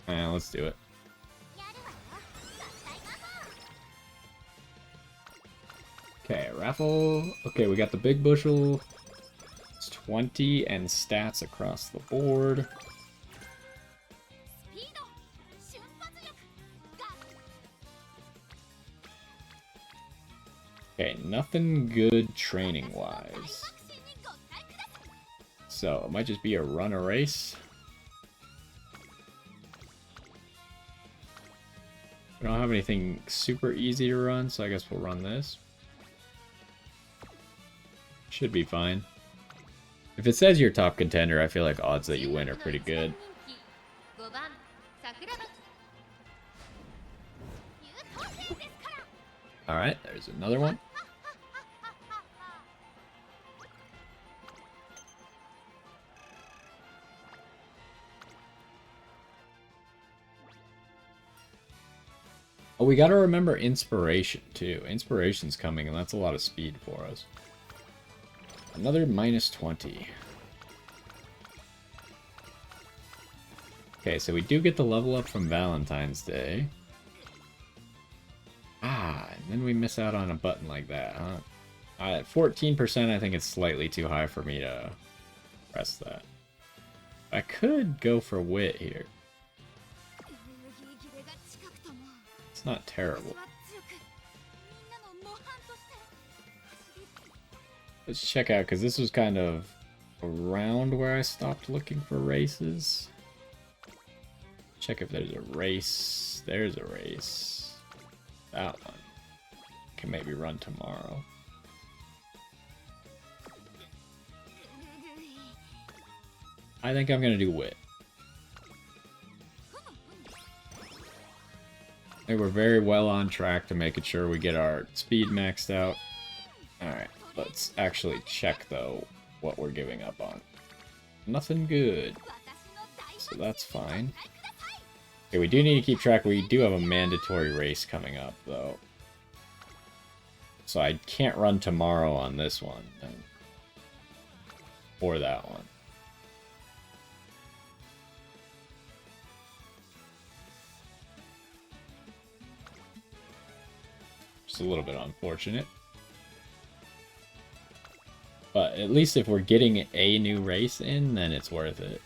S1: Let's do it. Okay, raffle. Okay, we got the big bushel. It's 20 and stats across the board. Okay, nothing good training-wise. So, it might just be a run a race. We don't have anything super easy to run, so I guess we'll run this. Should be fine. If it says you're top contender, I feel like odds that you win are pretty good. Alright, there's another one. Oh, we gotta remember inspiration, too. Inspiration's coming, and that's a lot of speed for us. Another minus 20. Okay, so we do get the level up from Valentine's Day. Ah, and then we miss out on a button like that, huh? At 14%, I think it's slightly too high for me to press that. I could go for wit here. It's not terrible. Let's check out, because this was kind of around where I stopped looking for races. Check if there's a race. There's a race. That one. Can maybe run tomorrow. I think I'm going to do wit. I think we're very well on track to making sure we get our speed maxed out. Alright, let's actually check, though, what we're giving up on. Nothing good. So that's fine. Okay, we do need to keep track. We do have a mandatory race coming up, though. So I can't run tomorrow on this one. Or that one. Just a little bit unfortunate. But at least if we're getting a new race in, then it's worth it.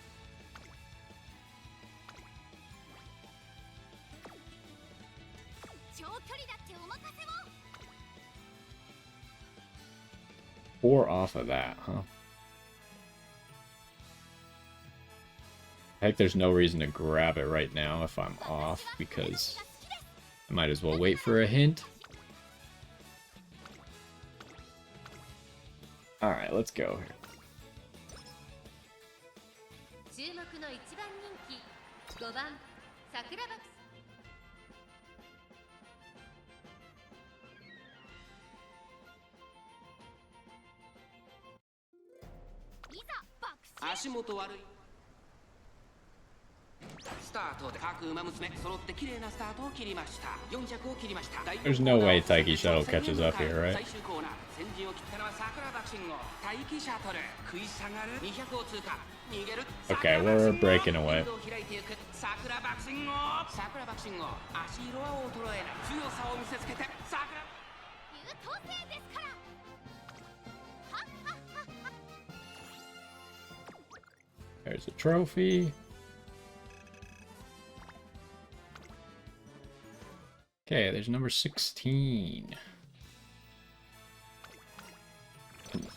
S1: Four off of that, huh? I think there's no reason to grab it right now if I'm off, because I might as well wait for a hint. Alright, let's go here. There's no way Taiki Shuttle catches up here, right? Okay, we're breaking away. There's a trophy. Okay, there's number 16.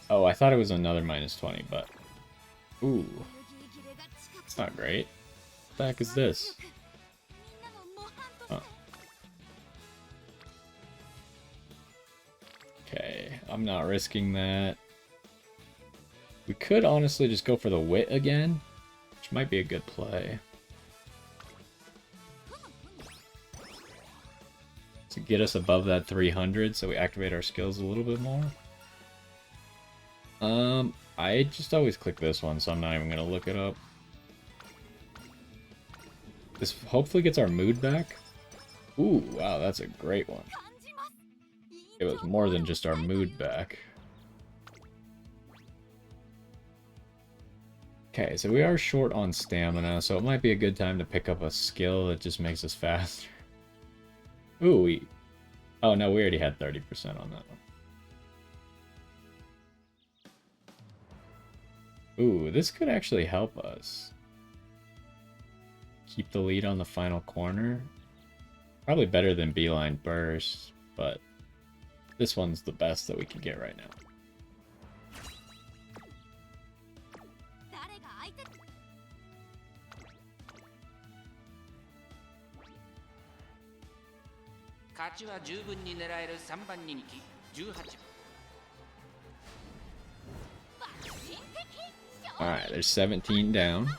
S1: Oh, I thought it was another minus 20, but... Ooh. It's not great. What the heck is this? Huh. Okay, I'm not risking that. We could honestly just go for the wit again, which might be a good play. To get us above that 300, so we activate our skills a little bit more. I just always click this one, so I'm not even gonna look it up. This hopefully gets our mood back. Ooh, wow, that's a great one. It was more than just our mood back. Okay, so we are short on stamina, so it might be a good time to pick up a skill that just makes us faster. Ooh, oh no, we already had 30% on that one. Ooh, this could actually help us. Keep the lead on the final corner. Probably better than Beeline Burst, but this one's the best that we can get right now. Alright, there's 17 down.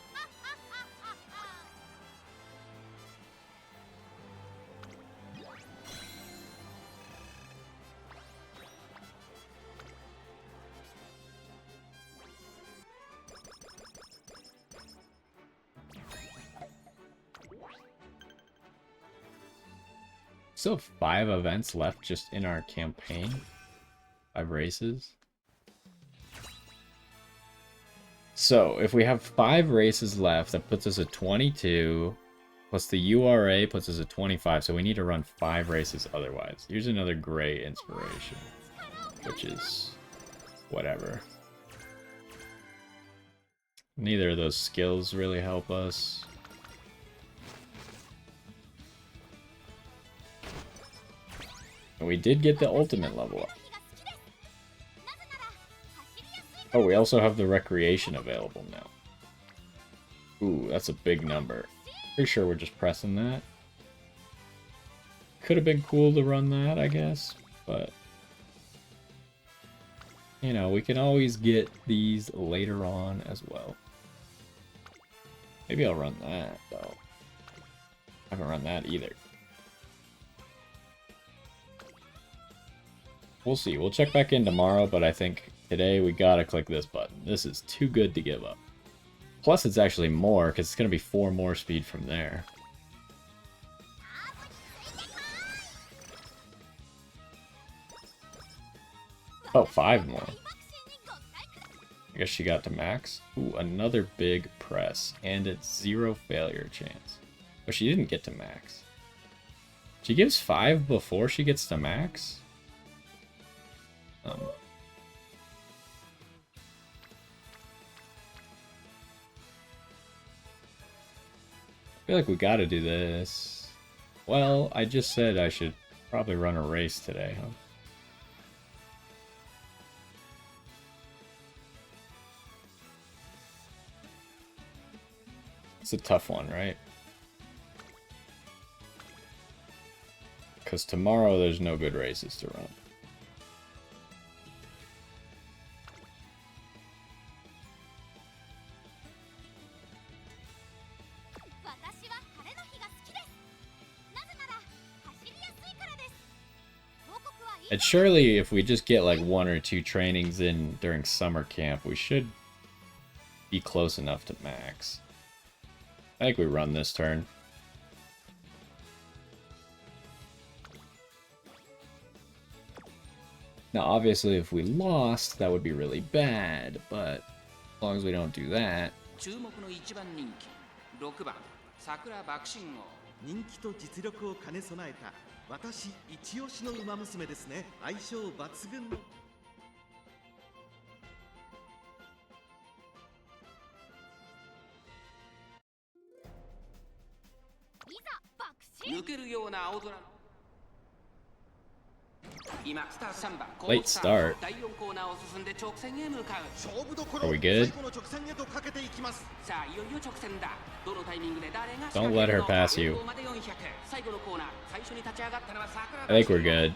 S1: Still have 5 events left just in our campaign. 5 races. So, if we have 5 races left, that puts us at 22. Plus the URA puts us at 25, so we need to run 5 races otherwise. Here's another great inspiration, which is whatever. Neither of those skills really help us. And we did get the ultimate level up. Oh, we also have the recreation available now. Ooh, that's a big number. Pretty sure we're just pressing that. Could have been cool to run that, I guess, but you know, we can always get these later on as well. Maybe I'll run that, though. I haven't run that either. We'll see. We'll check back in tomorrow, but I think today we gotta click this button. This is too good to give up. Plus, it's actually more, because it's gonna be 4 more speed from there. Oh, 5 more. I guess she got to max. Ooh, another big press. And it's 0 failure chance. Oh, she didn't get to max. She gives 5 before she gets to max? I feel like we gotta do this. Well, I just said I should probably run a race today, huh? It's a tough one, right? Because tomorrow there's no good races to run. And surely if we just get like 1 or 2 trainings in during summer camp, we should be close enough to max. I think we run this turn. Now obviously if we lost, that would be really bad, but as long as we don't do that.
S2: 人気と実力を兼ね備えた私一押しの馬娘ですね。相性抜群の抜けるような青空
S1: Late start. Are we good? Don't let her pass you. I think we're good.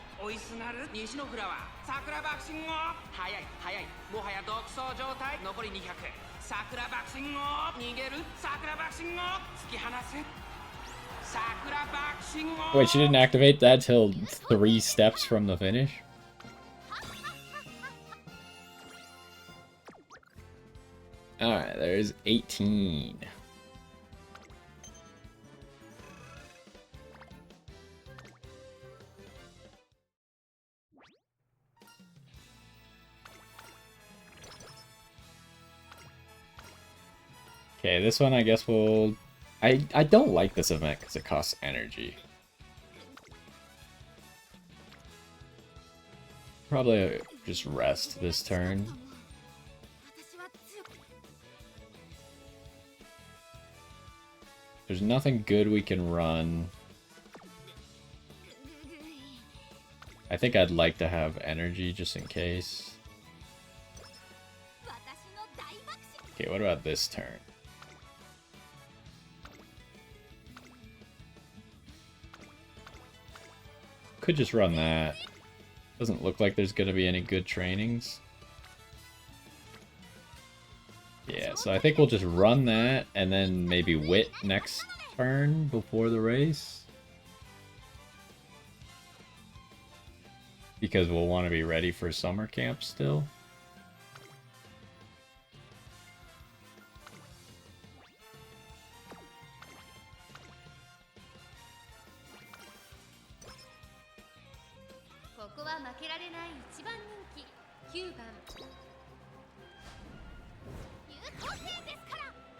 S1: Wait, she didn't activate that till 3 steps from the finish? Alright, there's 18. Okay, this one I guess we'll... I don't like this event because it costs energy. Probably just rest this turn. There's nothing good we can run. I think I'd like to have energy just in case. Okay, what about this turn? Could just run that. Doesn't look like there's gonna be any good trainings. Yeah, so I think we'll just run that and then maybe wit next turn before the race. Because we'll want to be ready for summer camp still.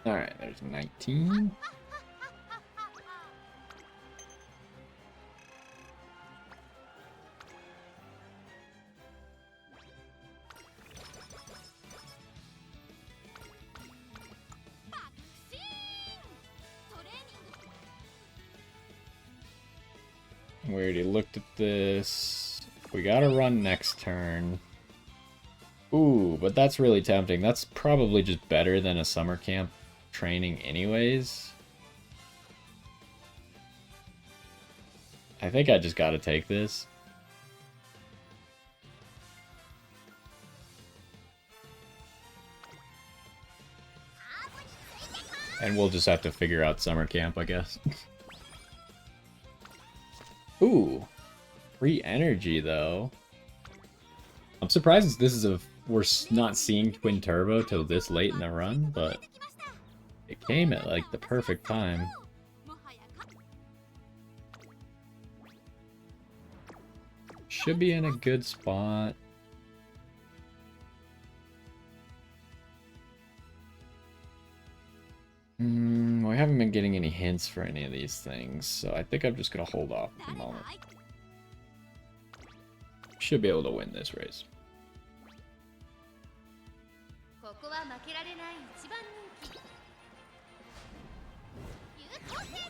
S1: Alright, there's 19. We already looked at this. We gotta run next turn. Ooh, but that's really tempting. That's probably just better than a summer camp training anyways. I think I just gotta take this. And we'll just have to figure out summer camp, I guess. Ooh, free energy though. I'm surprised this is we're not seeing Twin Turbo till this late in the run, but it came at like the perfect time. Should be in a good spot. We haven't been getting any hints for any of these things, so I think I'm just gonna hold off at the moment. Should be able to win this race.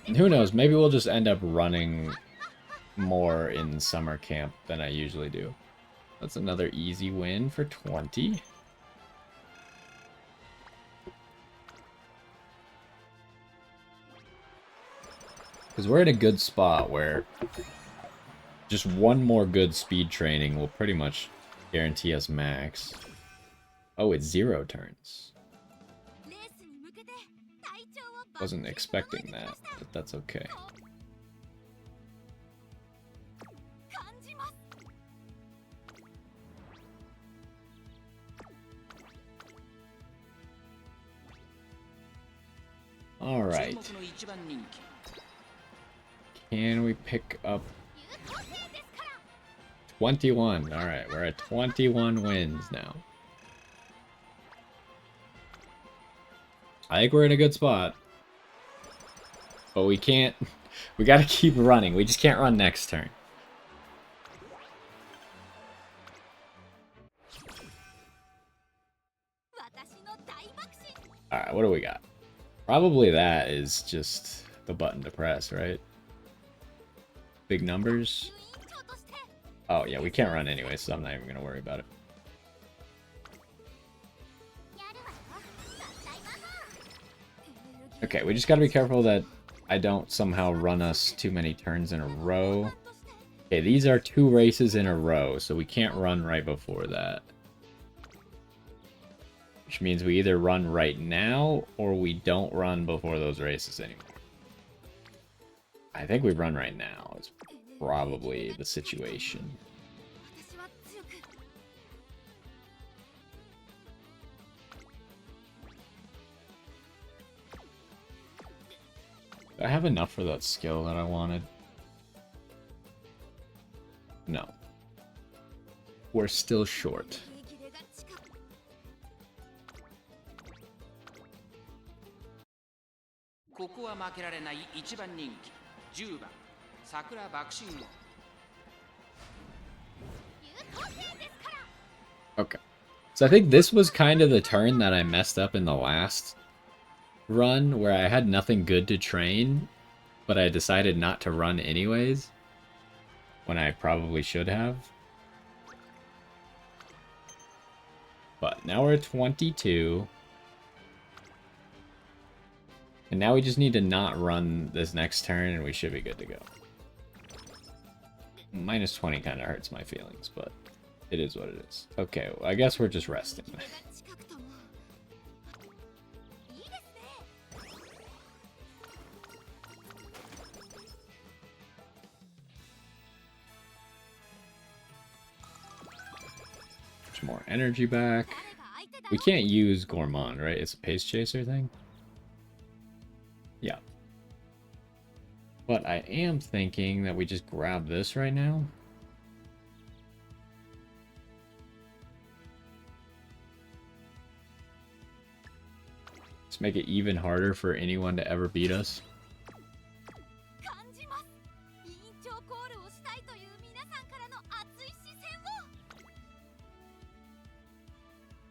S1: And who knows, maybe we'll just end up running more in summer camp than I usually do. That's another easy win for 20. Because we're in a good spot where just one more good speed training will pretty much guarantee us max. Oh, it's 0 turns. Wasn't expecting that, but that's okay. All right. Can we pick up 21? All right, we're at 21 wins now. I think we're in a good spot. But we can't... We gotta keep running. We just can't run next turn. Alright, what do we got? Probably that is just the button to press, right? Big numbers. Oh, yeah, we can't run anyway, so I'm not even going to worry about it. Okay, we just got to be careful that I don't somehow run us too many turns in a row. Okay, these are 2 races in a row, so we can't run right before that. Which means we either run right now, or we don't run before those races anymore. I think we run right now is probably the situation. I have enough for that skill that I wanted. No. We're still short.
S3: ここは負けられない一番人気10番桜爆心王
S1: Okay. So I think this was kind of the turn that I messed up in the last run, where I had nothing good to train, but I decided not to run anyways, when I probably should have. But now we're at 22. And now we just need to not run this next turn, and we should be good to go. Minus 20 kind of hurts my feelings, but it is what it is. Okay, well, I guess we're just resting. More energy back. We can't use Gourmand, right? It's a pace chaser thing. Yeah. But I am thinking that we just grab this right now. Let's make it even harder for anyone to ever beat us.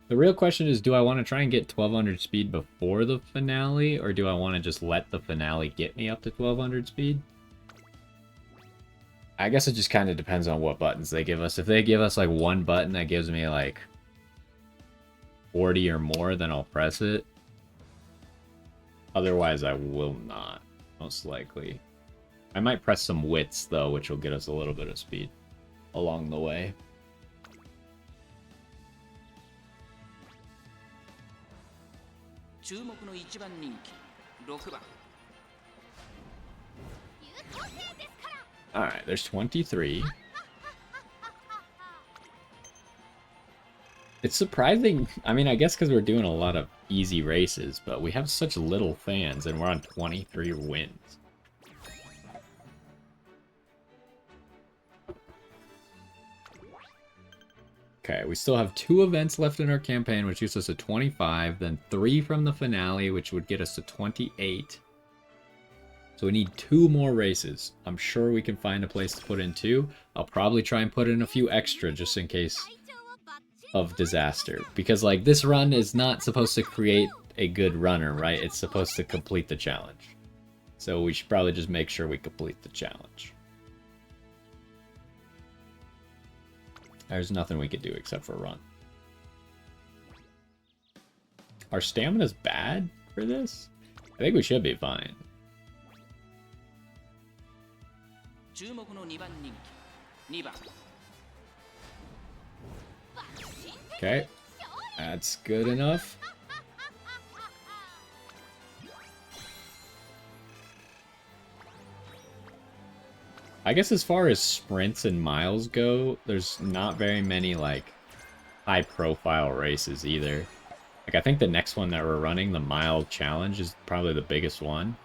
S1: The real question is, do I want to try and get 1200 speed before the finale, or do I want to just let the finale get me up to 1200 speed? I guess it just kind of depends on what buttons they give us. If they give us like one button that gives me like 40 or more, then I'll press it. Otherwise, I will not, most likely. I might press some wits, though, which will get us a little bit of speed along the way. Alright, there's 23. It's surprising. I mean, I guess because we're doing a lot of easy races, but we have such little fans, and we're on 23 wins. Okay, we still have 2 events left in our campaign, which gets us to 25, then 3 from the finale, which would get us to 28. So we need 2 more races. I'm sure we can find a place to put in 2. I'll probably try and put in a few extra just in case of disaster. Because, like, this run is not supposed to create a good runner, right? It's supposed to complete the challenge. So we should probably just make sure we complete the challenge. There's nothing we could do except for run. Our stamina's bad for this? I think we should be fine. Okay, that's good enough. I guess as far as sprints and miles go, there's not very many, like, high-profile races either. Like, I think the next one that we're running, the Mile Challenge, is probably the biggest one.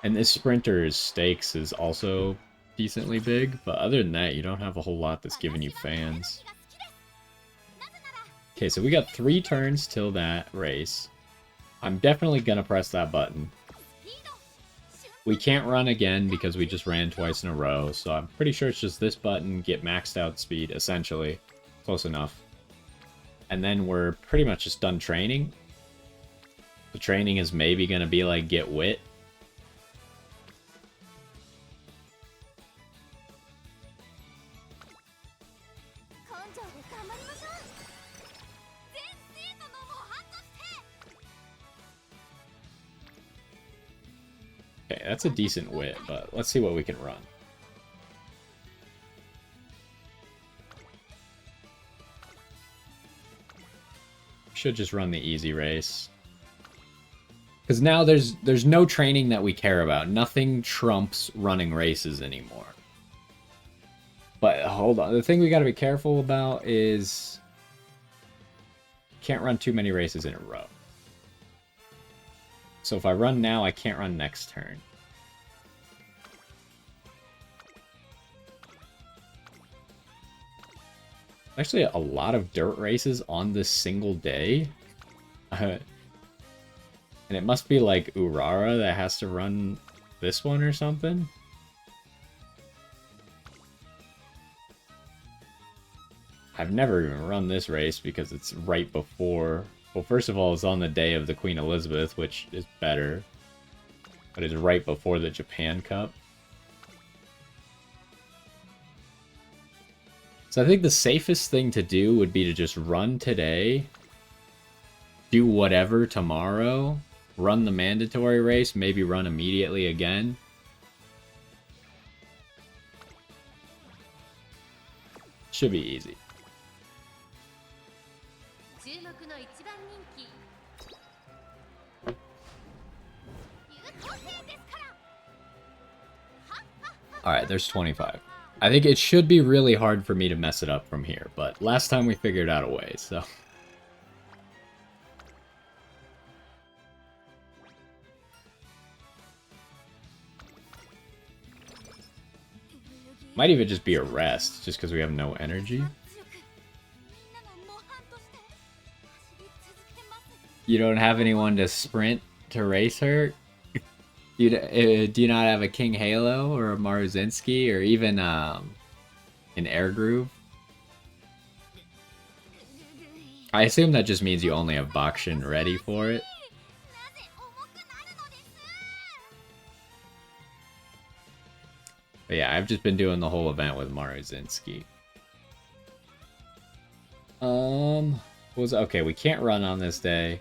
S1: And this Sprinter's Stakes is also decently big, but other than that, you don't have a whole lot that's giving you fans. Okay, so we got 3 turns till that race. I'm definitely gonna press that button. We can't run again because we just ran twice in a row, so I'm pretty sure it's just this button, get maxed out speed, essentially. Close enough. And then we're pretty much just done training. The training is maybe going to be like get wit. Okay, that's a decent wit, but let's see what we can run. Should just run the easy race. Because now there's no training that we care about. Nothing trumps running races anymore. But hold on, the thing we gotta be careful about is can't run too many races in a row. So if I run now, I can't run next turn. Actually, a lot of dirt races on this single day. And it must be like Urara that has to run this one or something. I've never even run this race because it's right before... Well, first of all, it's on the day of the Queen Elizabeth, which is better. But it's right before the Japan Cup. So I think the safest thing to do would be to just run today, do whatever tomorrow, run the mandatory race, maybe run immediately again. Should be easy. Alright, there's 25. I think it should be really hard for me to mess it up from here, but last time we figured out a way, so... Might even just be a rest, just because we have no energy. You don't have anyone to sprint to race her? Do you not have a King Halo or a Maruzinski or even an Air Groove? I assume that just means you only have Bakshin ready for it. But yeah, I've just been doing the whole event with Maruzinski. Okay, we can't run on this day.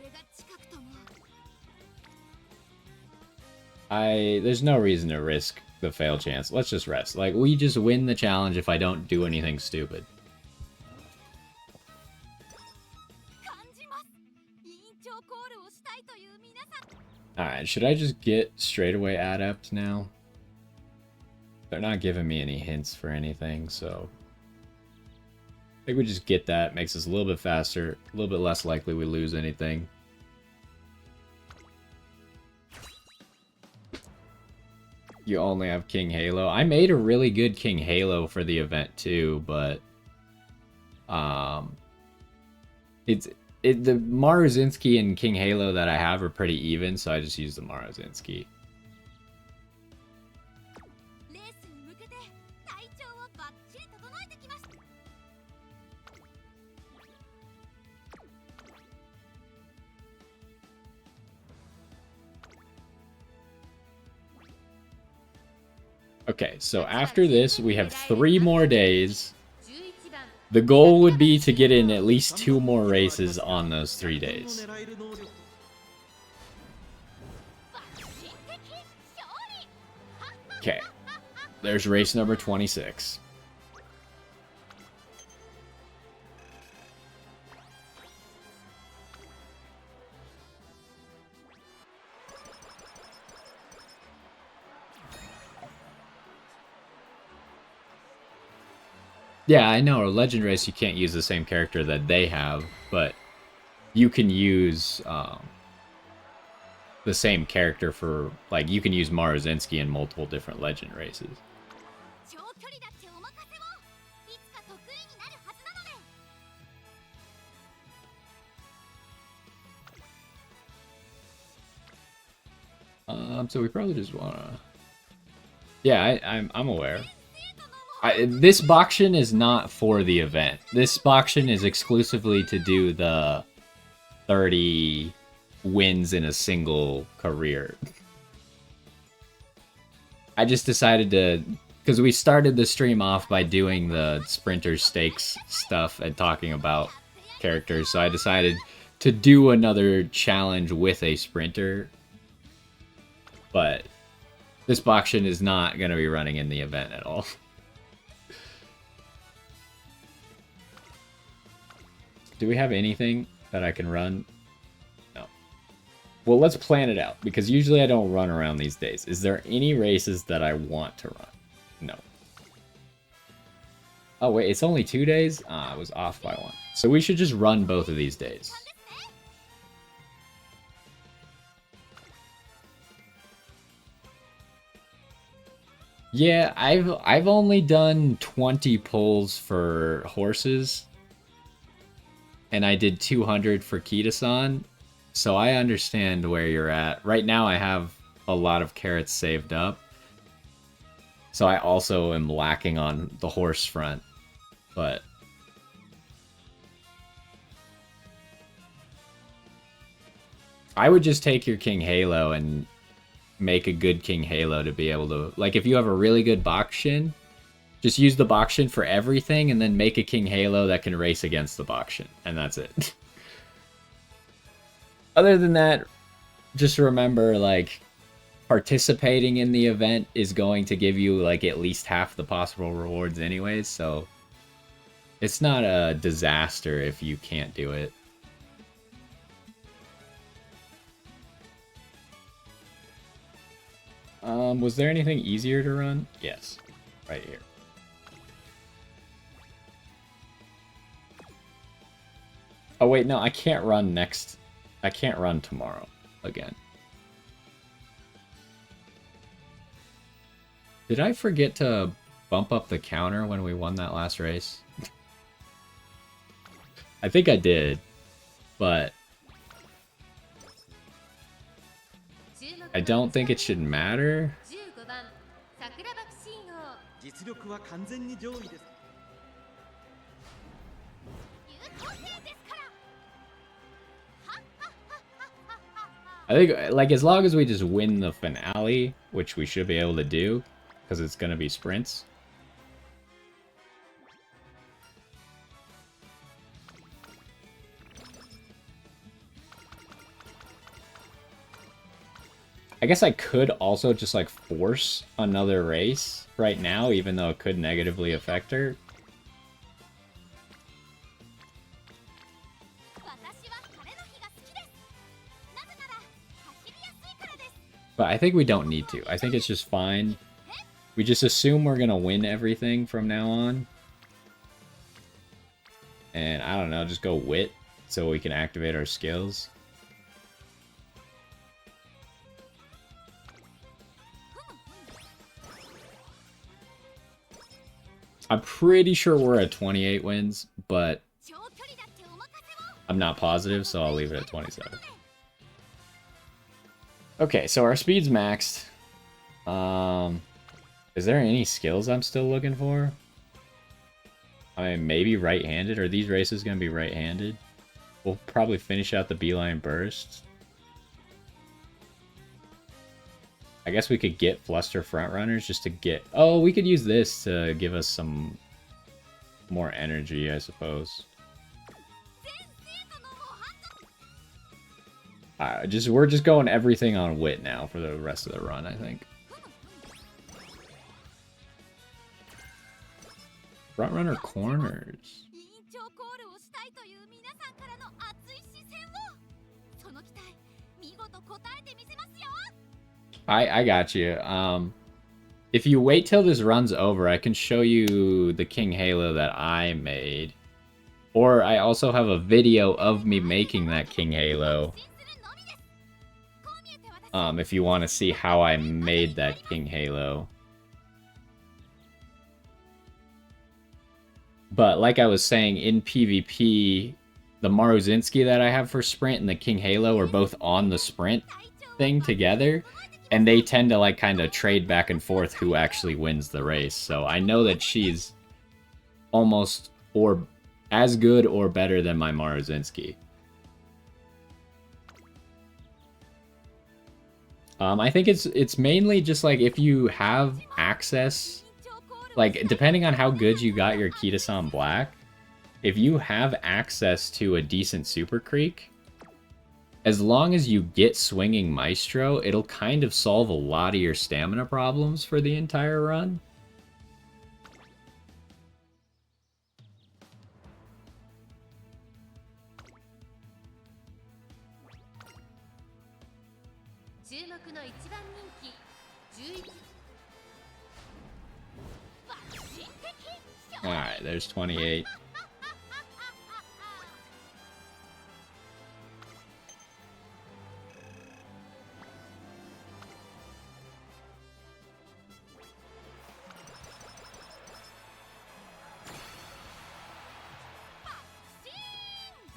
S1: There's no reason to risk the fail chance. Let's just rest. Like, we just win the challenge if I don't do anything stupid. Alright, should I just get straightaway adept now? They're not giving me any hints for anything, so... I think we just get that. Makes us a little bit faster, a little bit less likely we lose anything. You only have King Halo. I made a really good King Halo for the event too, but the Maruzinski and King Halo that I have are pretty even, so I just use the Maruzinski. Okay, so after this, we have 3 more days. The goal would be to get in at least 2 more races on those 3 days. Okay, there's race number 26. Yeah, I know. A Legend race, you can't use the same character that they have, but you can use the same character for, like, you can use Maruzinski in multiple different Legend races. So we probably just wanna... Yeah, I'm aware. This Bakshin is not for the event. This Bakshin is exclusively to do the 30 wins in a single career. I just decided to... Because we started the stream off by doing the Sprinter Stakes stuff and talking about characters, so I decided to do another challenge with a Sprinter. But this Bakshin is not going to be running in the event at all. Do we have anything that I can run? No. Well, let's plan it out, because usually I don't run around these days. Is there any races that I want to run? No. Oh, wait, it's only 2 days? Ah, I was off by 1. So we should just run both of these days. Yeah, I've only done 20 pulls for horses, and I did 200 for Kitasan, so I understand where you're at. Right now I have a lot of carrots saved up, so I also am lacking on the horse front, but I would just take your King Halo and make a good King Halo to be able to... Like, if you have a really good Bakushin, just use the Bakushin for everything, and then make a King Halo that can race against the Bakushin, and that's it. Other than that, just remember, like, participating in the event is going to give you, like, at least half the possible rewards anyways, so it's not a disaster if you can't do it. Was there anything easier to run? Yes, right here. Oh wait, no, I can't run next. I can't run tomorrow again. Did I forget to bump up the counter when we won that last race? I think I did, but I don't think it should matter.
S2: 実力は完全に上位です
S1: I think, like, as long as we just win the finale, which we should be able to do, because it's going to be sprints. I guess I could also just, like, force another race right now, even though it could negatively affect her. But I think we don't need to. I think it's just fine. We just assume we're going to win everything from now on. And I don't know, just go wit so we can activate our skills. I'm pretty sure we're at 28 wins, but I'm not positive, so I'll leave it at 27. Okay, so our speed's maxed. Is there any skills I'm still looking for? I mean, maybe right-handed. Are these races going to be right-handed? We'll probably finish out the beeline burst. I guess we could get Fluster Frontrunners just to get... Oh, we could use this to give us some more energy, I suppose. We're just going everything on wit now for the rest of the run, I think. Frontrunner corners. I got you. If you wait till this run's over, I can show you the King Halo that I made. Or I also have a video of me making that King Halo. If you want to see how I made that King Halo. But like I was saying, in PvP, the Maruzinski that I have for Sprint and the King Halo are both on the Sprint thing together. And they tend to, like, kind of trade back and forth who actually wins the race. So I know that she's almost or as good or better than my Maruzinski. I think it's mainly just, like, if you have access, like, depending on how good you got your Kitasan Black, if you have access to a decent Super Creek, as long as you get Swinging Maestro, it'll kind of solve a lot of your stamina problems for the entire run. Alright, there's 28.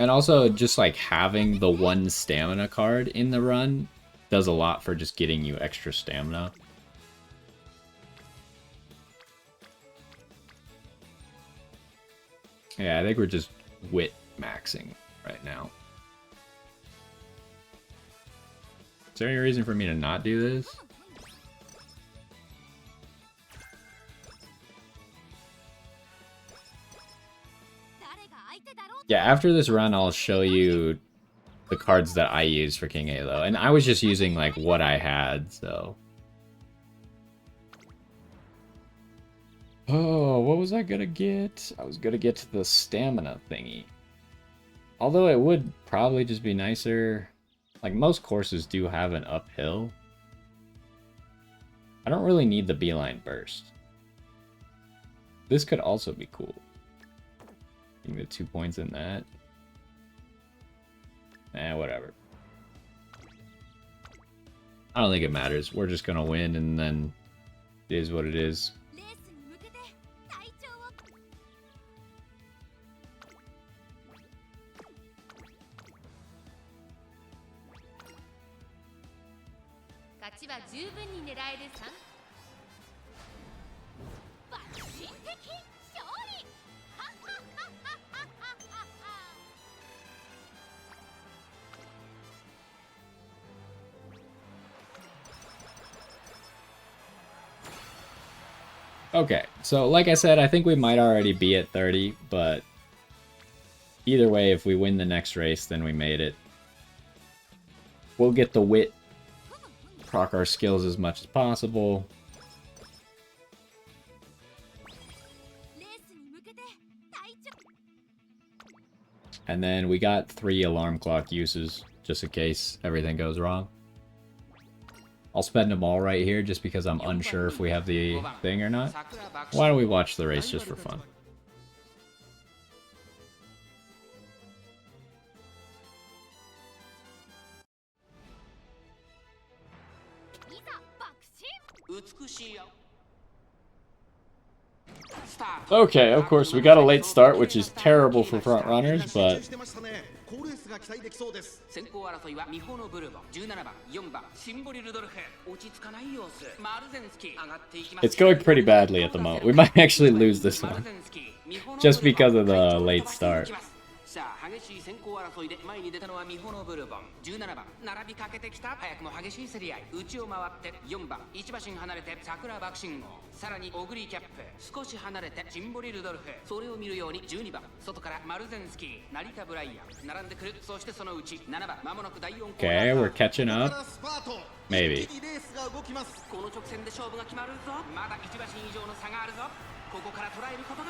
S1: And also, just like having the one stamina card in the run does a lot for just getting you extra stamina. Yeah, I think we're just wit maxing right now. Is there any reason for me to not do this? Yeah, after this run, I'll show you the cards that I use for King Halo. And I was just using, like, what I had, so... Oh, what was I gonna get? I was gonna get to the stamina thingy. Although it would probably just be nicer... Like, most courses do have an uphill. I don't really need the beeline burst. This could also be cool. Give me the 2 points in that. Whatever. I don't think it matters. We're just gonna win, and then it is what it is. Okay, so like I said, I think we might already be at 30, but either way, if we win the next race, then we made it. We'll get the wit, proc our skills as much as possible. And then we got 3 alarm clock uses, just in case everything goes wrong. I'll spend them all right here just because I'm unsure if we have the thing or not. Why don't we watch the race just for fun? Okay, of course, we got a late start, which is terrible for front runners, but it's going pretty badly at the moment. We might actually lose this one, just because of the late start.
S3: さあ激しい先行争いで前に出たのはミホノブルボン17番並びかけてきた早くも激しい競り合い内を回って4番1馬身離れて桜爆信号さらにオグリーキャップ少し離れてジンボリルドルフそれを見るように12番外からマルゼンスキー成田ブライアン並んでくるそしてそのうち7番間もなく第4コーナー
S1: Okay, we're catching up. Maybe.
S3: この直線で勝負が決まるぞまだ1馬身以上の差があるぞ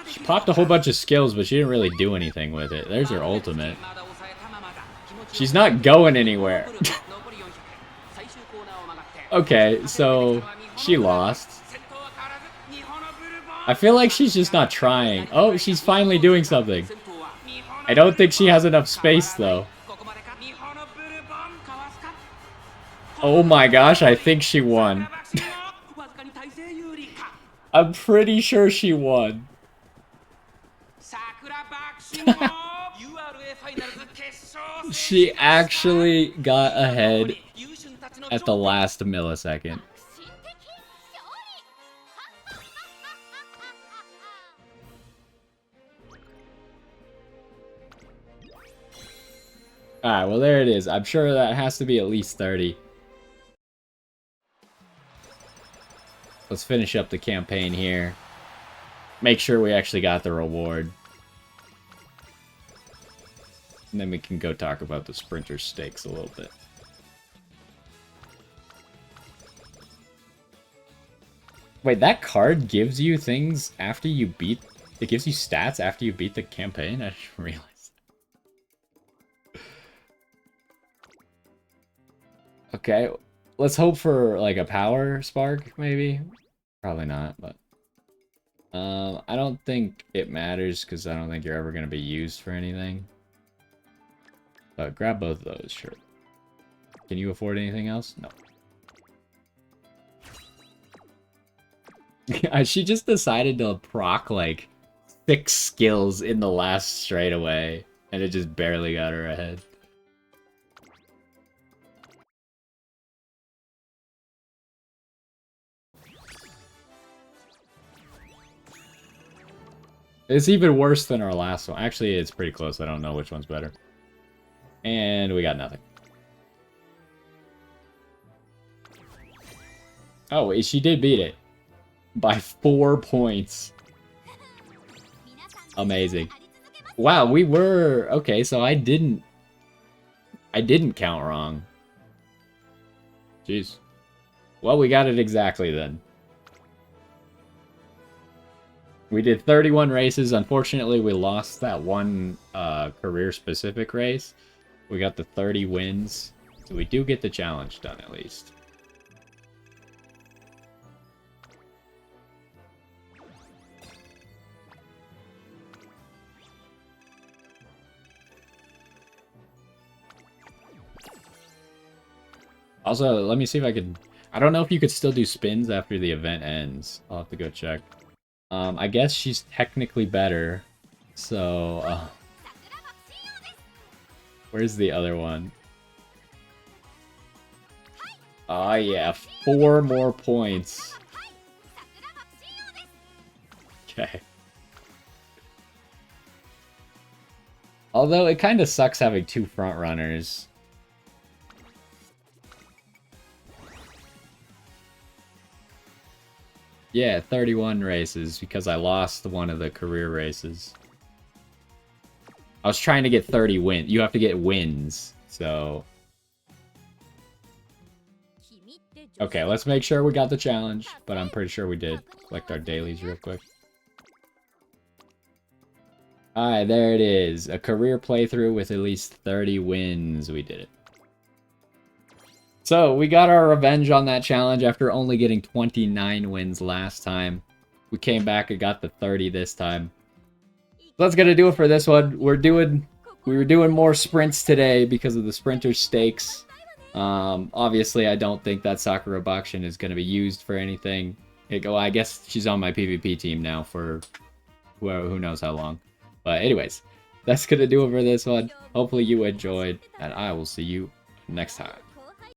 S1: She popped a whole bunch of skills, but she didn't really do anything with it. There's her ultimate. She's not going anywhere. Okay, so she lost. I feel like she's just not trying. Oh, she's finally doing something. I don't think she has enough space, though. Oh my gosh, I think she won. I'm pretty sure she won. She actually got ahead at the last millisecond. Alright, well there it is. I'm sure that has to be at least 30. Let's finish up the campaign here. Make sure we actually got the reward. And then we can go talk about the sprinter stakes a little bit. Wait, that card gives you things after you beat... It gives you stats after you beat the campaign? I didn't realize. Okay, let's hope for, like, a power spark, maybe? Probably not, but... I don't think it matters, because I don't think you're ever going to be used for anything. But grab both of those, sure. Can you afford anything else? No. She just decided to proc, like, 6 skills in the last straightaway. And it just barely got her ahead. It's even worse than our last one. Actually, it's pretty close. I don't know which one's better. And we got nothing. Oh, she did beat it. By 4 points. Amazing. Wow, we were... Okay, so I didn't count wrong. Jeez. Well, we got it exactly then. We did 31 races. Unfortunately, we lost that one career-specific race. We got the 30 wins. So we do get the challenge done, at least. Also, let me see if I can... I don't know if you could still do spins after the event ends. I'll have to go check. I guess she's technically better. So, where's the other one? Oh yeah, 4 more points. Okay. Although, it kind of sucks having 2 front runners. Yeah, 31 races, because I lost one of the career races. I was trying to get 30 wins. You have to get wins, so... Okay, let's make sure we got the challenge, but I'm pretty sure we did. Collect our dailies real quick. Alright, there it is. A career playthrough with at least 30 wins. We did it. So, we got our revenge on that challenge after only getting 29 wins last time. We came back and got the 30 this time. That's gonna do it for this one. We were doing more sprints today because of the sprinter stakes. Obviously, I don't think that Sakura Bakushin is gonna be used for anything. Well, I guess she's on my PvP team now for who knows how long. But anyways, that's gonna do it for this one. Hopefully you enjoyed, and I will see you next time.